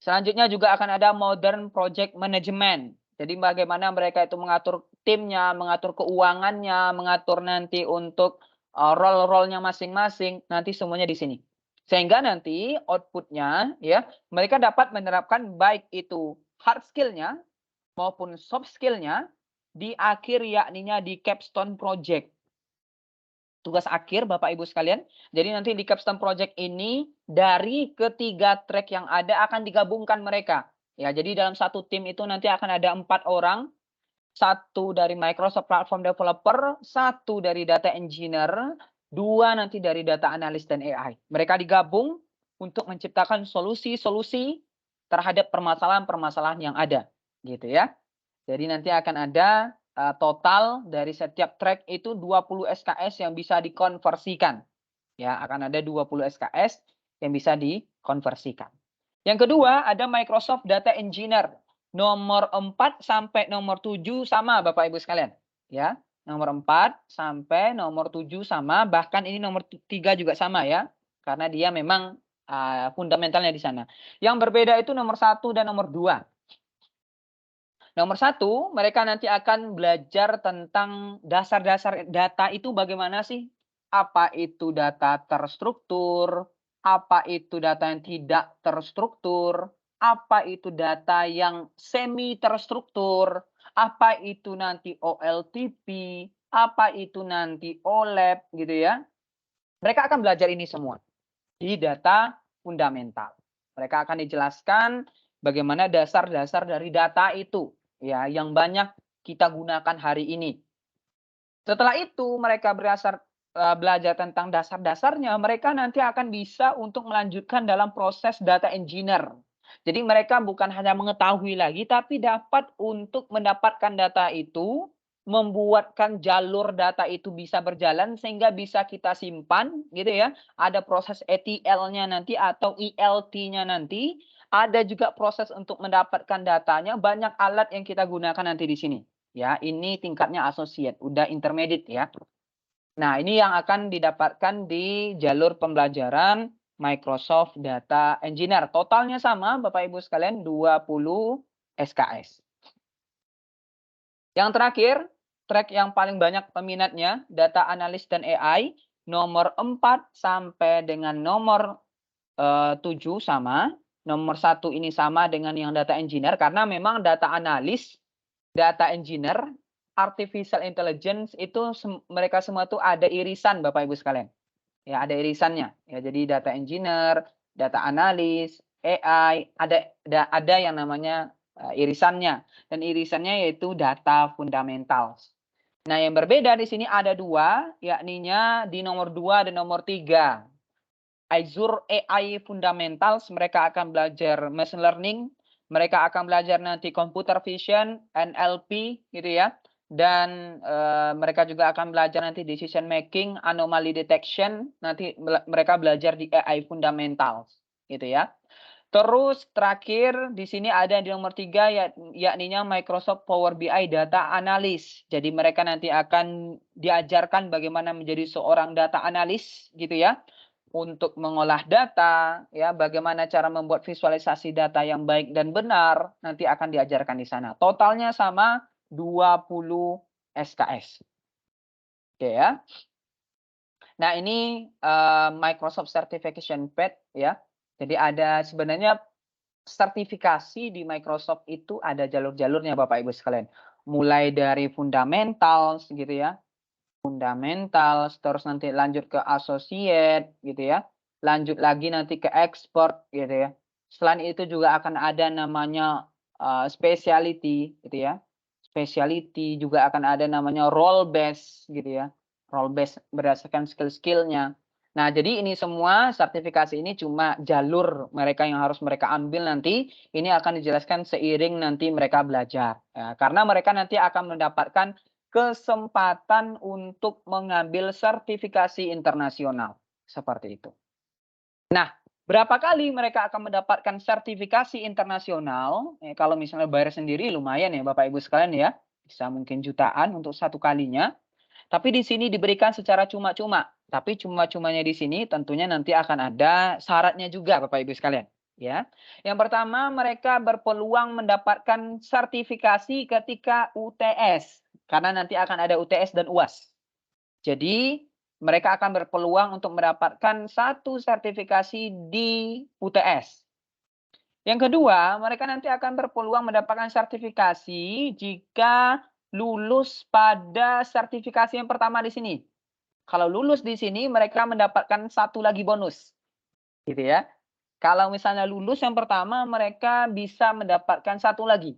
Selanjutnya juga akan ada Modern Project Management. Jadi bagaimana mereka itu mengatur timnya, mengatur keuangannya, mengatur nanti untuk role-role-nya masing-masing. Nanti semuanya di sini. Sehingga nanti output-nya ya, mereka dapat menerapkan baik itu hard skill-nya maupun soft skill-nya di akhir yakninya di Capstone Project. Tugas akhir Bapak Ibu sekalian. Jadi nanti di Capstone Project ini dari ketiga track yang ada akan digabungkan mereka. Ya, jadi dalam satu tim itu nanti akan ada 4 orang. 1 dari Microsoft Platform Developer, 1 dari Data Engineer, 2 nanti dari Data Analyst dan AI. Mereka digabung untuk menciptakan solusi-solusi terhadap permasalahan-permasalahan yang ada. Gitu ya. Jadi nanti akan ada total dari setiap track itu 20 SKS yang bisa dikonversikan. Ya, akan ada 20 SKS yang bisa dikonversikan. Yang kedua, ada Microsoft Data Engineer. Nomor 4 sampai nomor 7 sama Bapak Ibu sekalian. Ya, nomor 4 sampai nomor 7 sama, bahkan ini nomor 3 juga sama ya. Karena dia memang fundamentalnya di sana. Yang berbeda itu nomor 1 dan nomor 2. Nomor 1, mereka nanti akan belajar tentang dasar-dasar data itu bagaimana sih? Apa itu data terstruktur? Apa itu data yang tidak terstruktur? Apa itu data yang semi terstruktur? Apa itu nanti OLTP? Apa itu nanti OLAP gitu ya? Mereka akan belajar ini semua di data fundamental. Mereka akan dijelaskan bagaimana dasar-dasar dari data itu, ya, yang banyak kita gunakan hari ini. Setelah itu mereka belajar tentang dasar-dasarnya, mereka nanti akan bisa untuk melanjutkan dalam proses data engineer. Jadi mereka bukan hanya mengetahui lagi, tapi dapat untuk mendapatkan data itu, membuatkan jalur data itu bisa berjalan sehingga bisa kita simpan, gitu ya. Ada proses ETL-nya nanti atau ELT-nya nanti. Ada juga proses untuk mendapatkan datanya. Banyak alat yang kita gunakan nanti di sini. Ya, ini tingkatnya associate, udah intermediate ya. Nah, ini yang akan didapatkan di jalur pembelajaran Microsoft Data Engineer. Totalnya sama, Bapak Ibu sekalian, 20 SKS. Yang terakhir, track yang paling banyak peminatnya, Data Analis dan AI, nomor 4 sampai dengan nomor 7 sama. Nomor 1 ini sama dengan yang Data Engineer, karena memang Data Analis, Data Engineer, Artificial Intelligence itu mereka semua tuh ada irisan Bapak Ibu sekalian. Ya, ada irisannya. Ya, jadi Data Engineer, Data Analis, AI, ada yang namanya irisannya. Dan irisannya yaitu Data Fundamentals. Nah, yang berbeda di sini ada 2, yakninya di nomor 2 dan nomor 3. Azure AI Fundamentals, mereka akan belajar machine learning, mereka akan belajar nanti computer vision, NLP gitu ya. Dan mereka juga akan belajar nanti decision making, anomaly detection, nanti mereka belajar di AI Fundamentals gitu ya. Terus terakhir di sini ada di nomor 3 yakninya Microsoft Power BI Data Analyst. Jadi mereka nanti akan diajarkan bagaimana menjadi seorang data analis gitu ya. Untuk mengolah data, ya, bagaimana cara membuat visualisasi data yang baik dan benar, nanti akan diajarkan di sana. Totalnya sama 20 SKS. Oke ya. Nah, ini Microsoft Certification Path ya. Jadi ada sebenarnya sertifikasi di Microsoft itu ada jalur-jalurnya Bapak Ibu sekalian. Mulai dari fundamentals gitu ya. Fundamentals, terus nanti lanjut ke associate gitu ya. Lanjut lagi nanti ke expert gitu ya. Selain itu juga akan ada namanya specialty gitu ya. Specialty juga akan ada namanya role based gitu ya. Role based berdasarkan skill-skillnya. Nah, jadi ini semua sertifikasi ini cuma jalur mereka yang harus mereka ambil nanti. Ini akan dijelaskan seiring nanti mereka belajar. Ya, karena mereka nanti akan mendapatkan kesempatan untuk mengambil sertifikasi internasional. Seperti itu. Nah, berapa kali mereka akan mendapatkan sertifikasi internasional? Kalau misalnya bayar sendiri lumayan ya Bapak Ibu sekalian ya. Bisa mungkin jutaan untuk satu kalinya. Tapi di sini diberikan secara cuma-cuma. Tapi cuma-cumanya di sini tentunya nanti akan ada syaratnya juga Bapak Ibu sekalian. Ya, yang pertama mereka berpeluang mendapatkan sertifikasi ketika UTS. Karena nanti akan ada UTS dan UAS. Jadi mereka akan berpeluang untuk mendapatkan satu sertifikasi di UTS. Yang kedua, mereka nanti akan berpeluang mendapatkan sertifikasi jika lulus pada sertifikasi yang pertama di sini. Kalau lulus di sini, mereka mendapatkan satu lagi bonus. Gitu ya. Kalau misalnya lulus yang pertama, mereka bisa mendapatkan satu lagi.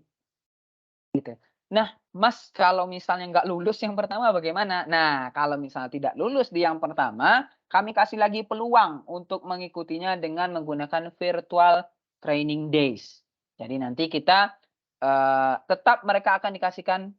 Gitu. Nah, Mas, kalau misalnya nggak lulus yang pertama bagaimana? Nah, kalau misalnya tidak lulus di yang pertama, kami kasih lagi peluang untuk mengikutinya dengan menggunakan virtual training days. Jadi nanti kita tetap mereka akan dikasihkan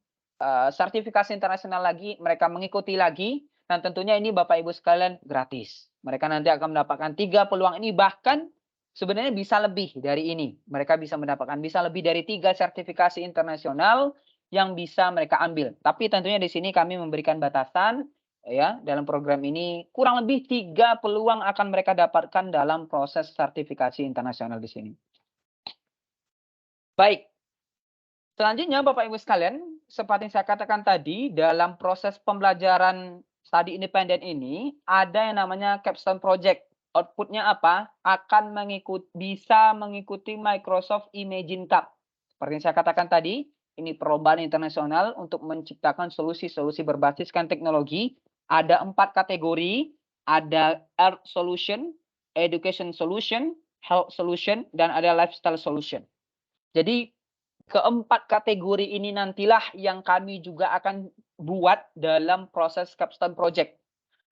sertifikasi internasional lagi, mereka mengikuti lagi, dan tentunya ini Bapak Ibu sekalian gratis. Mereka nanti akan mendapatkan 3 peluang ini, bahkan sebenarnya bisa lebih dari ini. Mereka bisa mendapatkan bisa lebih dari 3 sertifikasi internasional yang bisa mereka ambil. Tapi tentunya di sini kami memberikan batasan ya, dalam program ini kurang lebih 3 peluang akan mereka dapatkan dalam proses sertifikasi internasional di sini. Baik. Selanjutnya Bapak Ibu sekalian, seperti yang saya katakan tadi, dalam proses pembelajaran studi independen ini ada yang namanya capstone project. Outputnya apa? Akan bisa mengikuti Microsoft Imagine Cup. Seperti yang saya katakan tadi, ini perlombaan internasional untuk menciptakan solusi-solusi berbasiskan teknologi. Ada 4 kategori. Ada Earth Solution, education solution, health solution, dan ada lifestyle solution. Jadi keempat kategori ini nantilah yang kami juga akan buat dalam proses capstone project.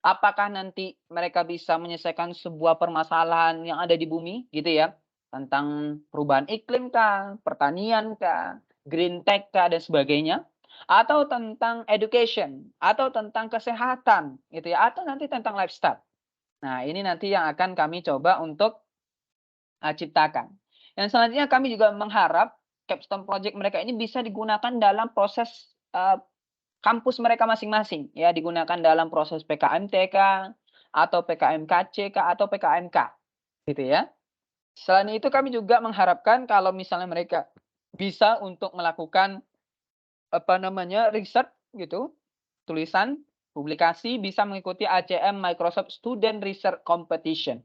Apakah nanti mereka bisa menyelesaikan sebuah permasalahan yang ada di bumi, gitu ya, tentang perubahan iklim kah, pertanian kah, green tech kah, dan sebagainya, atau tentang education, atau tentang kesehatan, gitu ya, atau nanti tentang lifestyle. Nah, ini nanti yang akan kami coba untuk ciptakan. Yang selanjutnya kami juga mengharap capstone project mereka ini bisa digunakan dalam proses kampus mereka masing-masing, ya, digunakan dalam proses PKMTK atau PKMKC atau PKMK, gitu ya. Selain itu kami juga mengharapkan kalau misalnya mereka bisa untuk melakukan riset gitu, tulisan, publikasi, bisa mengikuti ACM Microsoft Student Research Competition.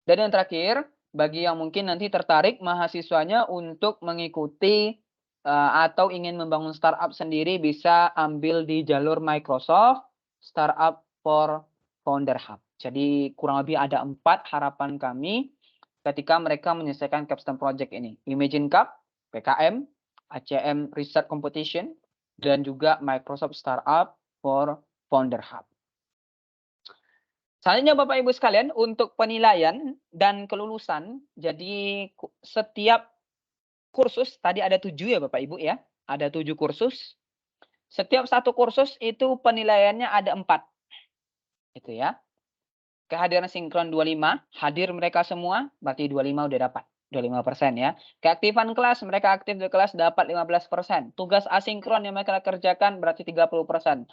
Dan yang terakhir, bagi yang mungkin nanti tertarik mahasiswanya untuk mengikuti atau ingin membangun startup sendiri, bisa ambil di jalur Microsoft Startup for Founder Hub. Jadi kurang lebih ada 4 harapan kami ketika mereka menyelesaikan capstone project ini. Imagine Cup, PKM, ACM Research Competition, dan juga Microsoft Startup for Founder Hub. Selanjutnya Bapak Ibu sekalian, untuk penilaian dan kelulusan, jadi setiap kursus, tadi ada 7 ya Bapak Ibu ya, ada 7 kursus. Setiap satu kursus itu penilaiannya ada 4. Gitu ya. Kehadiran sinkron 25, hadir mereka semua, berarti 25 udah dapat. 25% ya. Keaktifan kelas, mereka aktif di kelas dapat 15%. Tugas asinkron yang mereka kerjakan berarti 30%.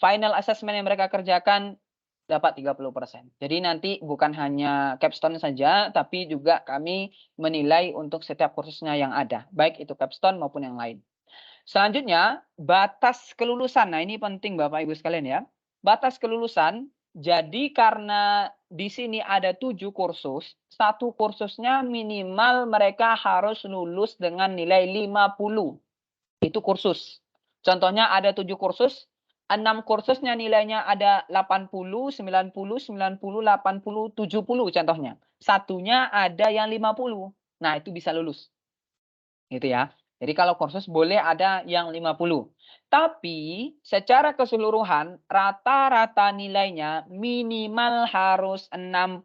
Final assessment yang mereka kerjakan dapat 30%. Jadi nanti bukan hanya capstone saja, tapi juga kami menilai untuk setiap kursusnya yang ada, baik itu capstone maupun yang lain. Selanjutnya, batas kelulusan. Nah, ini penting Bapak Ibu sekalian ya. Batas kelulusan, jadi karena di sini ada 7 kursus, satu kursusnya minimal mereka harus lulus dengan nilai 50. Itu kursus. Contohnya ada 7 kursus, 6 kursusnya nilainya ada 80, 90, 90, 80, 70 contohnya. Satunya ada yang 50. Nah, itu bisa lulus. Gitu ya. Jadi kalau kursus boleh ada yang 50. Tapi secara keseluruhan rata-rata nilainya minimal harus 60.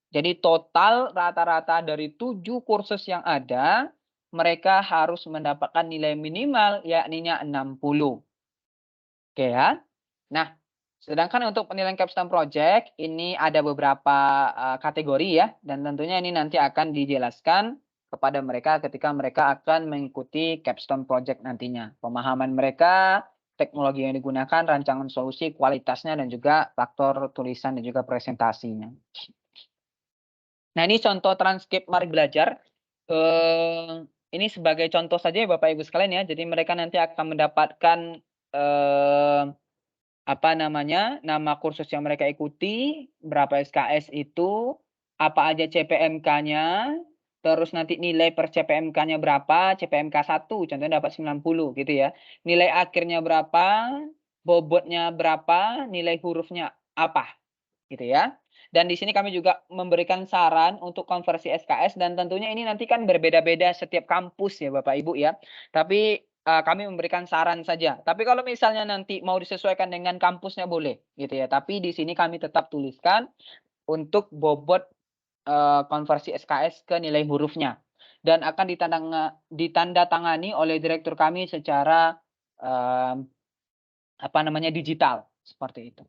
Jadi total rata-rata dari 7 kursus yang ada, mereka harus mendapatkan nilai minimal yakninya 60. Oke ya. Nah, sedangkan untuk penilaian capstone project ini ada beberapa kategori ya, dan tentunya ini nanti akan dijelaskan kepada mereka ketika mereka akan mengikuti capstone project nantinya. Pemahaman mereka, teknologi yang digunakan, rancangan solusi, kualitasnya, dan juga faktor tulisan dan juga presentasinya. Nah, ini contoh transkrip Mari Belajar. Ini sebagai contoh saja ya Bapak Ibu sekalian ya. Jadi mereka nanti akan mendapatkan nama kursus yang mereka ikuti, berapa SKS itu, apa aja CPMK-nya, terus nanti nilai per CPMK-nya berapa, CPMK 1 contohnya dapat 90 gitu ya. Nilai akhirnya berapa, bobotnya berapa, nilai hurufnya apa gitu ya. Dan di sini kami juga memberikan saran untuk konversi SKS, dan tentunya ini nanti kan berbeda-beda setiap kampus ya Bapak Ibu ya. Tapi kami memberikan saran saja. Tapi kalau misalnya nanti mau disesuaikan dengan kampusnya boleh gitu ya. Tapi di sini kami tetap tuliskan untuk bobot konversi SKS ke nilai hurufnya, dan akan ditandatangani oleh direktur kami secara digital seperti itu.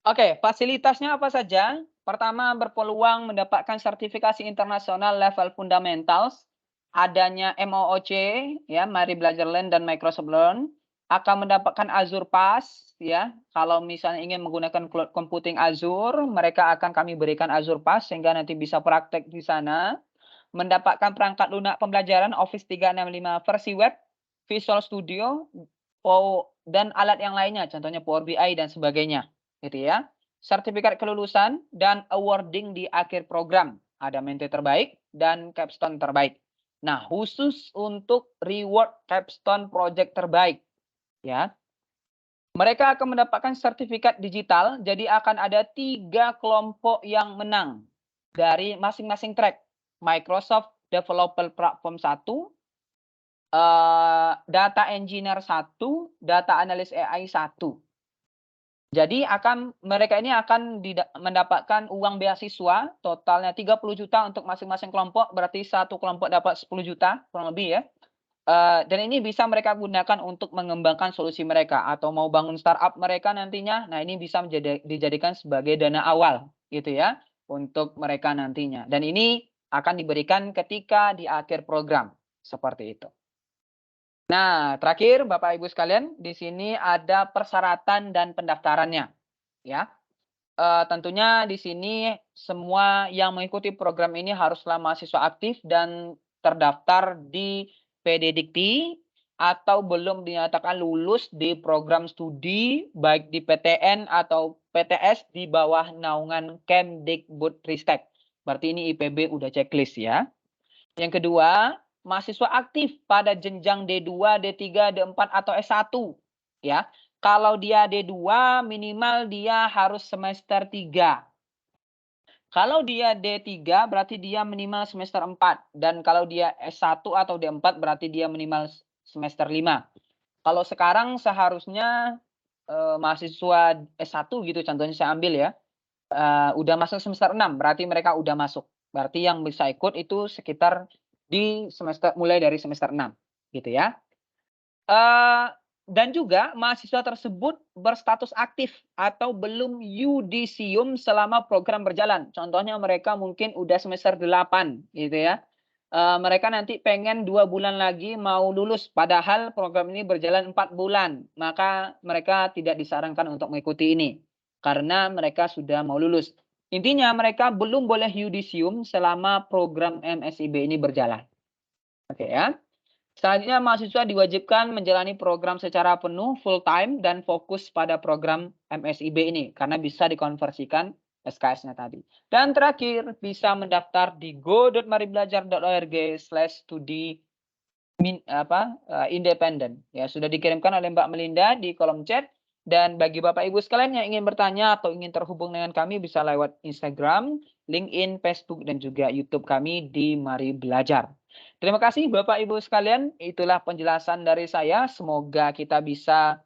Oke, fasilitasnya apa saja? Pertama, berpeluang mendapatkan sertifikasi internasional level fundamentals, adanya MOOC ya, Mari Belajar Learn dan Microsoft Learn, akan mendapatkan Azure Pass ya. Kalau misalnya ingin menggunakan cloud computing Azure, mereka akan kami berikan Azure Pass sehingga nanti bisa praktek di sana. Mendapatkan perangkat lunak pembelajaran Office 365 versi web, Visual Studio, dan alat yang lainnya, contohnya Power BI dan sebagainya. Gitu ya. Sertifikat kelulusan dan awarding di akhir program. Ada mentee terbaik dan capstone terbaik. Nah, khusus untuk reward capstone project terbaik. Ya. Mereka akan mendapatkan sertifikat digital, jadi akan ada 3 kelompok yang menang dari masing-masing track. Microsoft Developer Platform 1, Data Engineer 1, Data Analyst AI 1. Jadi mereka ini akan mendapatkan uang beasiswa totalnya 30 juta untuk masing-masing kelompok, berarti satu kelompok dapat 10 juta kurang lebih ya. Dan ini bisa mereka gunakan untuk mengembangkan solusi mereka atau mau bangun startup mereka nantinya. Nah, ini bisa dijadikan sebagai dana awal gitu ya untuk mereka nantinya. Dan ini akan diberikan ketika di akhir program seperti itu. Nah, terakhir Bapak Ibu sekalian, di sini ada persyaratan dan pendaftarannya ya. Tentunya di sini semua yang mengikuti program ini haruslah mahasiswa aktif dan terdaftar di PD Dikti atau belum dinyatakan lulus di program studi baik di PTN atau PTS di bawah naungan Kemdikbudristek. Berarti ini IPB udah checklist ya. Yang kedua, mahasiswa aktif pada jenjang D2, D3, D4 atau S1 ya. Kalau dia D2 minimal dia harus semester 3. Kalau dia D3 berarti dia minimal semester 4. Dan kalau dia S1 atau D4 berarti dia minimal semester 5. Kalau sekarang seharusnya mahasiswa S1 gitu contohnya saya ambil ya. Udah masuk semester 6 berarti mereka udah masuk. Berarti yang bisa ikut itu sekitar mulai dari semester 6 gitu ya. Dan juga mahasiswa tersebut berstatus aktif atau belum yudisium selama program berjalan. Contohnya mereka mungkin udah semester 8 gitu ya. Mereka nanti pengen 2 bulan lagi mau lulus padahal program ini berjalan 4 bulan. Maka mereka tidak disarankan untuk mengikuti ini karena mereka sudah mau lulus. Intinya mereka belum boleh yudisium selama program MSIB ini berjalan. Oke ya. Selanjutnya, mahasiswa diwajibkan menjalani program secara penuh, full time, dan fokus pada program MSIB ini. Karena bisa dikonversikan SKS-nya tadi. Dan terakhir, bisa mendaftar di go.maribelajar.org/studi independen. Ya, sudah dikirimkan oleh Mbak Melinda di kolom chat. Dan bagi Bapak Ibu sekalian yang ingin bertanya atau ingin terhubung dengan kami, bisa lewat Instagram, LinkedIn, Facebook, dan juga YouTube kami di Mari Belajar. Terima kasih Bapak Ibu sekalian, itulah penjelasan dari saya. Semoga kita bisa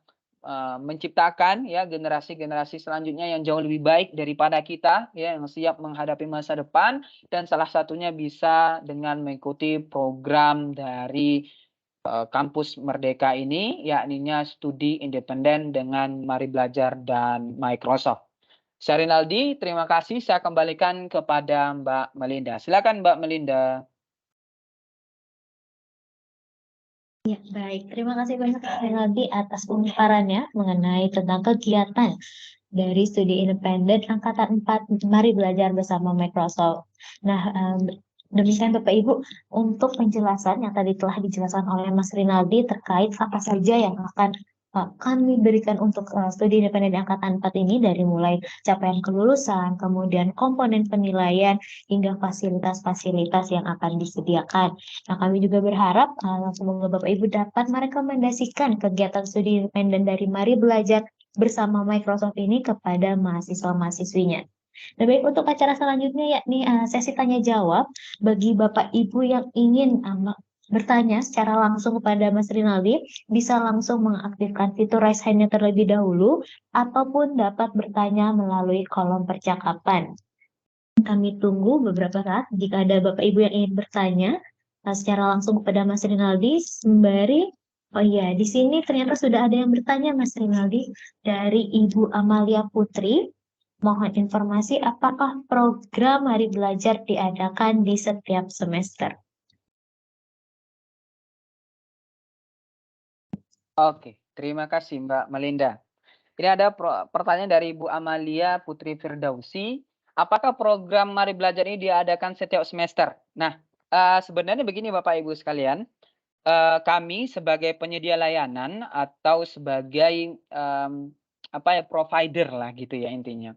menciptakan ya generasi-generasi selanjutnya yang jauh lebih baik daripada kita ya, yang siap menghadapi masa depan, dan salah satunya bisa dengan mengikuti program dari kampus Merdeka ini, yakninya studi independen dengan Mari Belajar dan Microsoft. Saya Rinaldi, terima kasih. Saya kembalikan kepada Mbak Melinda. Silakan Mbak Melinda. Ya, baik. Terima kasih banyak Pak Rinaldi atas pemaparannya mengenai tentang kegiatan dari studi independen Angkatan 4 Mari Belajar bersama Microsoft. Nah, demikian Bapak Ibu untuk penjelasan yang tadi telah dijelaskan oleh Mas Rinaldi terkait apa saja yang akan kami berikan untuk studi independen Angkatan 4 ini, dari mulai capaian kelulusan, kemudian komponen penilaian, hingga fasilitas-fasilitas yang akan disediakan. Nah, kami juga berharap semoga Bapak Ibu dapat merekomendasikan kegiatan studi independen dari Mari Belajar bersama Microsoft ini kepada mahasiswa-mahasiswinya. Nah, baik, untuk acara selanjutnya yakni sesi tanya jawab bagi Bapak Ibu yang ingin bertanya secara langsung kepada Mas Rinaldi, bisa langsung mengaktifkan fitur raise hand-nya terlebih dahulu ataupun dapat bertanya melalui kolom percakapan. Kami tunggu beberapa saat jika ada Bapak Ibu yang ingin bertanya secara langsung kepada Mas Rinaldi sembari di sini ternyata sudah ada yang bertanya Mas Rinaldi dari Ibu Amalia Putri. Mohon informasi apakah program Mari Belajar diadakan di setiap semester? Oke, terima kasih Mbak Melinda. Ini ada pertanyaan dari Ibu Amalia Putri Firdausi. Apakah program Mari Belajar ini diadakan setiap semester? Nah, sebenarnya begini Bapak Ibu sekalian. Kami sebagai penyedia layanan atau sebagai provider lah gitu ya intinya.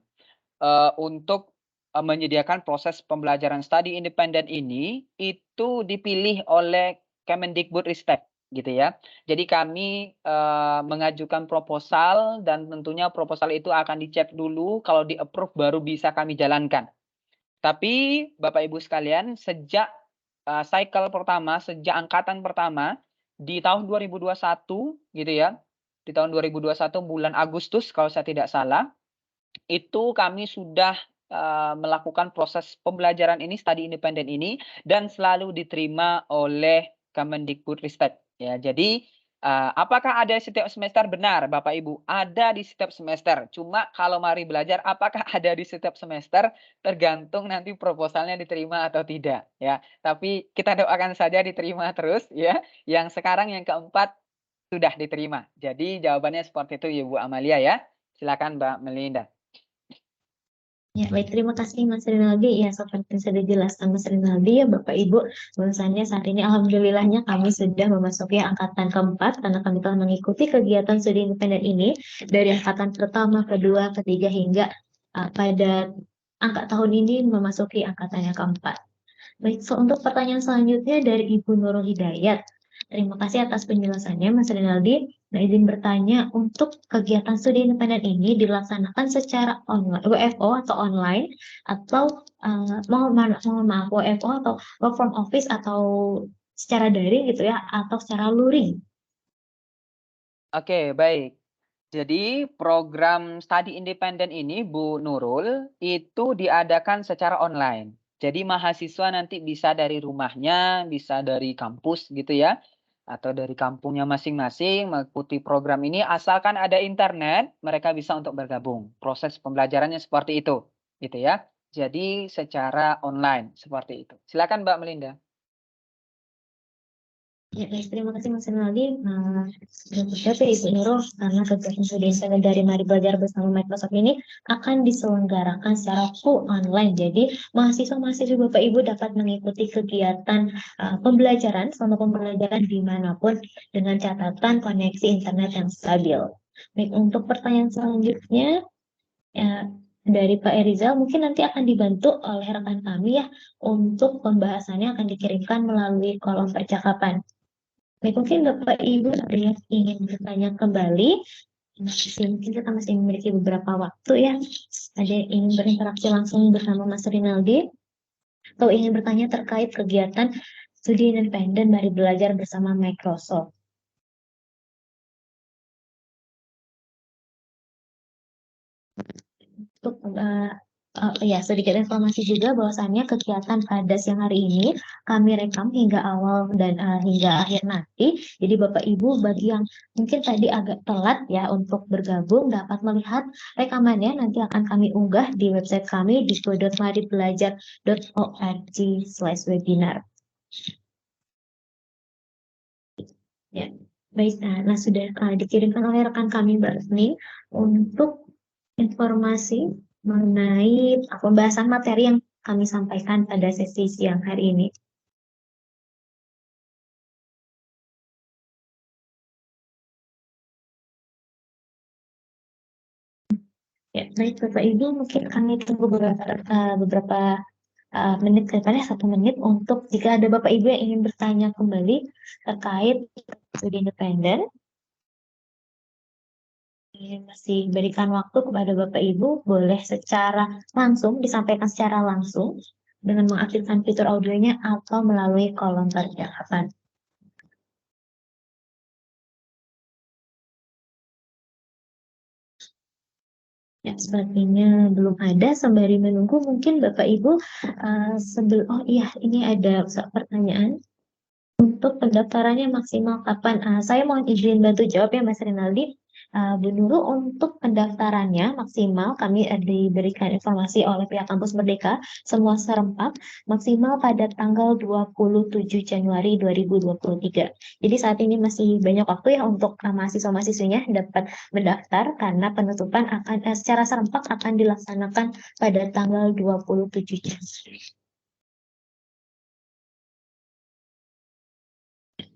Untuk menyediakan proses pembelajaran studi independen ini itu dipilih oleh Kemendikbudristek. gitu ya. Jadi kami mengajukan proposal dan tentunya proposal itu akan dicek dulu, kalau di-approve baru bisa kami jalankan. Tapi Bapak Ibu sekalian, sejak cycle pertama, sejak angkatan pertama di tahun 2021 gitu ya. Di tahun 2021 bulan Agustus kalau saya tidak salah, itu kami sudah melakukan proses pembelajaran ini, studi independen ini, dan selalu diterima oleh Kemendikbudristek. Ya, jadi apakah ada setiap semester? Benar, Bapak Ibu, ada di setiap semester. Cuma kalau mari belajar, apakah ada di setiap semester? Tergantung nanti proposalnya diterima atau tidak. Ya, tapi kita doakan saja diterima terus. Ya, yang sekarang yang keempat sudah diterima. Jadi jawabannya seperti itu, Ibu Amalia ya. Silakan Mbak Melinda. Ya, baik, terima kasih Mas Rinaldi. Ya, seperti yang sudah dijelaskan Mas Rinaldi, ya Bapak Ibu, bahwasannya saat ini alhamdulillahnya kami sudah memasuki angkatan keempat karena kami telah mengikuti kegiatan studi independen ini dari angkatan pertama, kedua, ketiga hingga pada angka tahun ini memasuki angkatan yang keempat. Baik, untuk pertanyaan selanjutnya dari Ibu Nurul Hidayat. Terima kasih atas penjelasannya Mas Rinaldi. Nah, izin bertanya, untuk kegiatan studi independen ini dilaksanakan secara online, WFO atau online, atau mohon maaf, WFO atau work from office atau secara daring gitu ya, atau secara luring? Oke, baik. Jadi program studi independen ini Bu Nurul itu diadakan secara online. Jadi mahasiswa nanti bisa dari rumahnya, bisa dari kampus gitu ya, atau dari kampungnya masing-masing mengikuti program ini, asalkan ada internet, mereka bisa untuk bergabung. Proses pembelajarannya seperti itu, gitu ya. Jadi secara online seperti itu. Silakan Mbak Melinda. Ya, baik, terima kasih Mas Rinaldi. Berikutnya Ibu Nurul, karena kegiatan studi independen dari Mari Belajar bersama Microsoft ini akan diselenggarakan secara full online. Jadi mahasiswa-mahasiswa Bapak Ibu dapat mengikuti kegiatan pembelajaran selama pembelajaran dimanapun dengan catatan koneksi internet yang stabil. Baik, untuk pertanyaan selanjutnya dari Pak Erizal, mungkin nanti akan dibantu oleh rekan kami ya, untuk pembahasannya akan dikirimkan melalui kolom percakapan. Baik, mungkin Bapak Ibu ada yang ingin bertanya kembali, mungkin kita masih memiliki beberapa waktu ya. Ada yang ingin berinteraksi langsung bersama Mas Rinaldi, atau ingin bertanya terkait kegiatan studi independen Mari Belajar bersama Microsoft. Untuk ya, sedikit informasi juga bahwasannya kegiatan pada siang hari ini kami rekam hingga awal dan hingga akhir nanti. Jadi Bapak Ibu bagi yang mungkin tadi agak telat ya untuk bergabung dapat melihat rekamannya, nanti akan kami unggah di website kami di go.maribelajar.org/webinar. Ya, baik. Nah, sudah dikirimkan oleh rekan kami Mbak Ning untuk informasi mengenai pembahasan materi yang kami sampaikan pada sesi siang hari ini. Ya, baik Bapak Ibu, mungkin kami tunggu beberapa menit ke depannya, 1 menit, untuk jika ada Bapak Ibu yang ingin bertanya kembali terkait studi independen. Masih berikan waktu kepada Bapak Ibu, boleh secara langsung disampaikan secara langsung dengan mengaktifkan fitur audionya atau melalui kolom percakapan. Ya, sepertinya belum ada. Sembari menunggu, mungkin Bapak Ibu oh iya, ini ada pertanyaan. Untuk pendaftarannya maksimal kapan? Saya mohon izin bantu jawab ya Mas Rinaldi. Bu Nurul, untuk pendaftarannya maksimal kami diberikan informasi oleh pihak Kampus Merdeka semua serempak maksimal pada tanggal 27 Januari 2023. Jadi saat ini masih banyak waktu ya untuk mahasiswa-mahasiswinya dapat mendaftar, karena penutupan akan secara serempak akan dilaksanakan pada tanggal 27 Januari.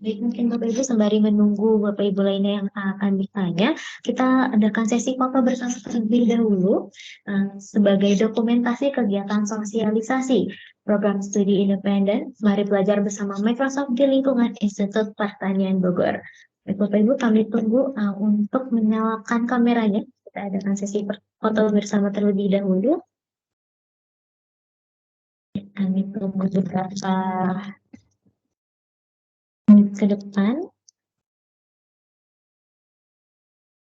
Baik, mungkin Bapak Ibu sembari menunggu Bapak Ibu lainnya yang akan bertanya, kita adakan sesi foto bersama terlebih dahulu sebagai dokumentasi kegiatan sosialisasi program studi independen, mari belajar bersama Microsoft di lingkungan Institut Pertanian Bogor. Baik, Bapak Ibu, kami tunggu untuk menyalakan kameranya. Kita adakan sesi foto bersama terlebih dahulu. Kami tunggu beberapa menit ke depan.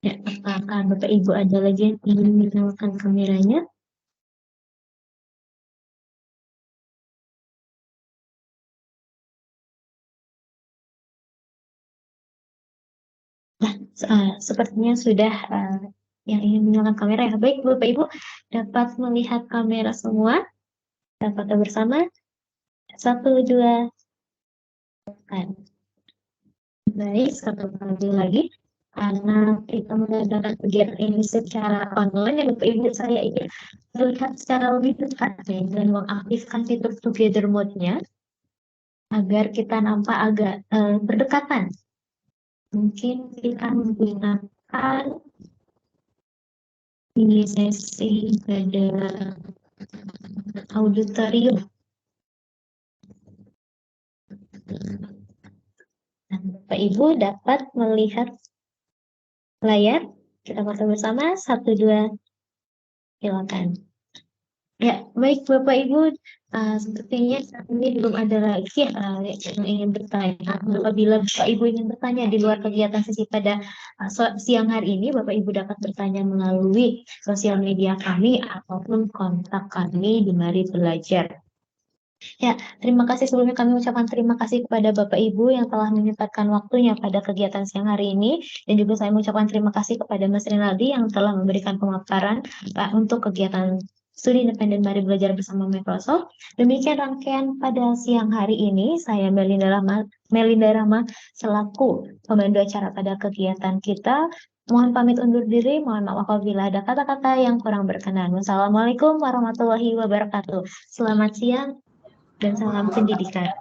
Ya, apakah Bapak Ibu ada lagi yang ingin menyalakan kameranya? Sepertinya sudah yang ingin menyalakan kamera ya. Baik, Bapak Ibu dapat melihat kamera semua. Kita foto bersama. 1, 2, kan. Baik, satu kali lagi. Karena kita mengadakan kegiatan ini secara online, ya Bapak Ibu, saya ingin melihat secara lebih dekat dan mengaktifkan fitur together mode-nya agar kita nampak agak berdekatan. Mungkin kita menggunakan ini sesi pada auditorium. Nah, Bapak Ibu dapat melihat layar. Kita foto bersama. 1, 2, silakan. Ya, baik Bapak Ibu, sepertinya saat ini belum ada lagi yang ingin bertanya. Apabila Bapak Ibu ingin bertanya di luar kegiatan sesi pada siang hari ini, Bapak Ibu dapat bertanya melalui sosial media kami ataupun kontak kami di Mari Belajar. Ya, terima kasih sebelumnya kami ucapkan terima kasih kepada Bapak Ibu yang telah menyempatkan waktunya pada kegiatan siang hari ini, dan juga saya mengucapkan terima kasih kepada Mas Rinaldi yang telah memberikan pemaparan untuk kegiatan studi independen Mari Belajar bersama Microsoft. Demikian rangkaian pada siang hari ini. Saya Melinda Rahma selaku pemandu acara pada kegiatan kita. Mohon pamit undur diri. Mohon maaf apabila ada kata-kata yang kurang berkenan. Wassalamualaikum warahmatullahi wabarakatuh. Selamat siang dan salam pendidikan.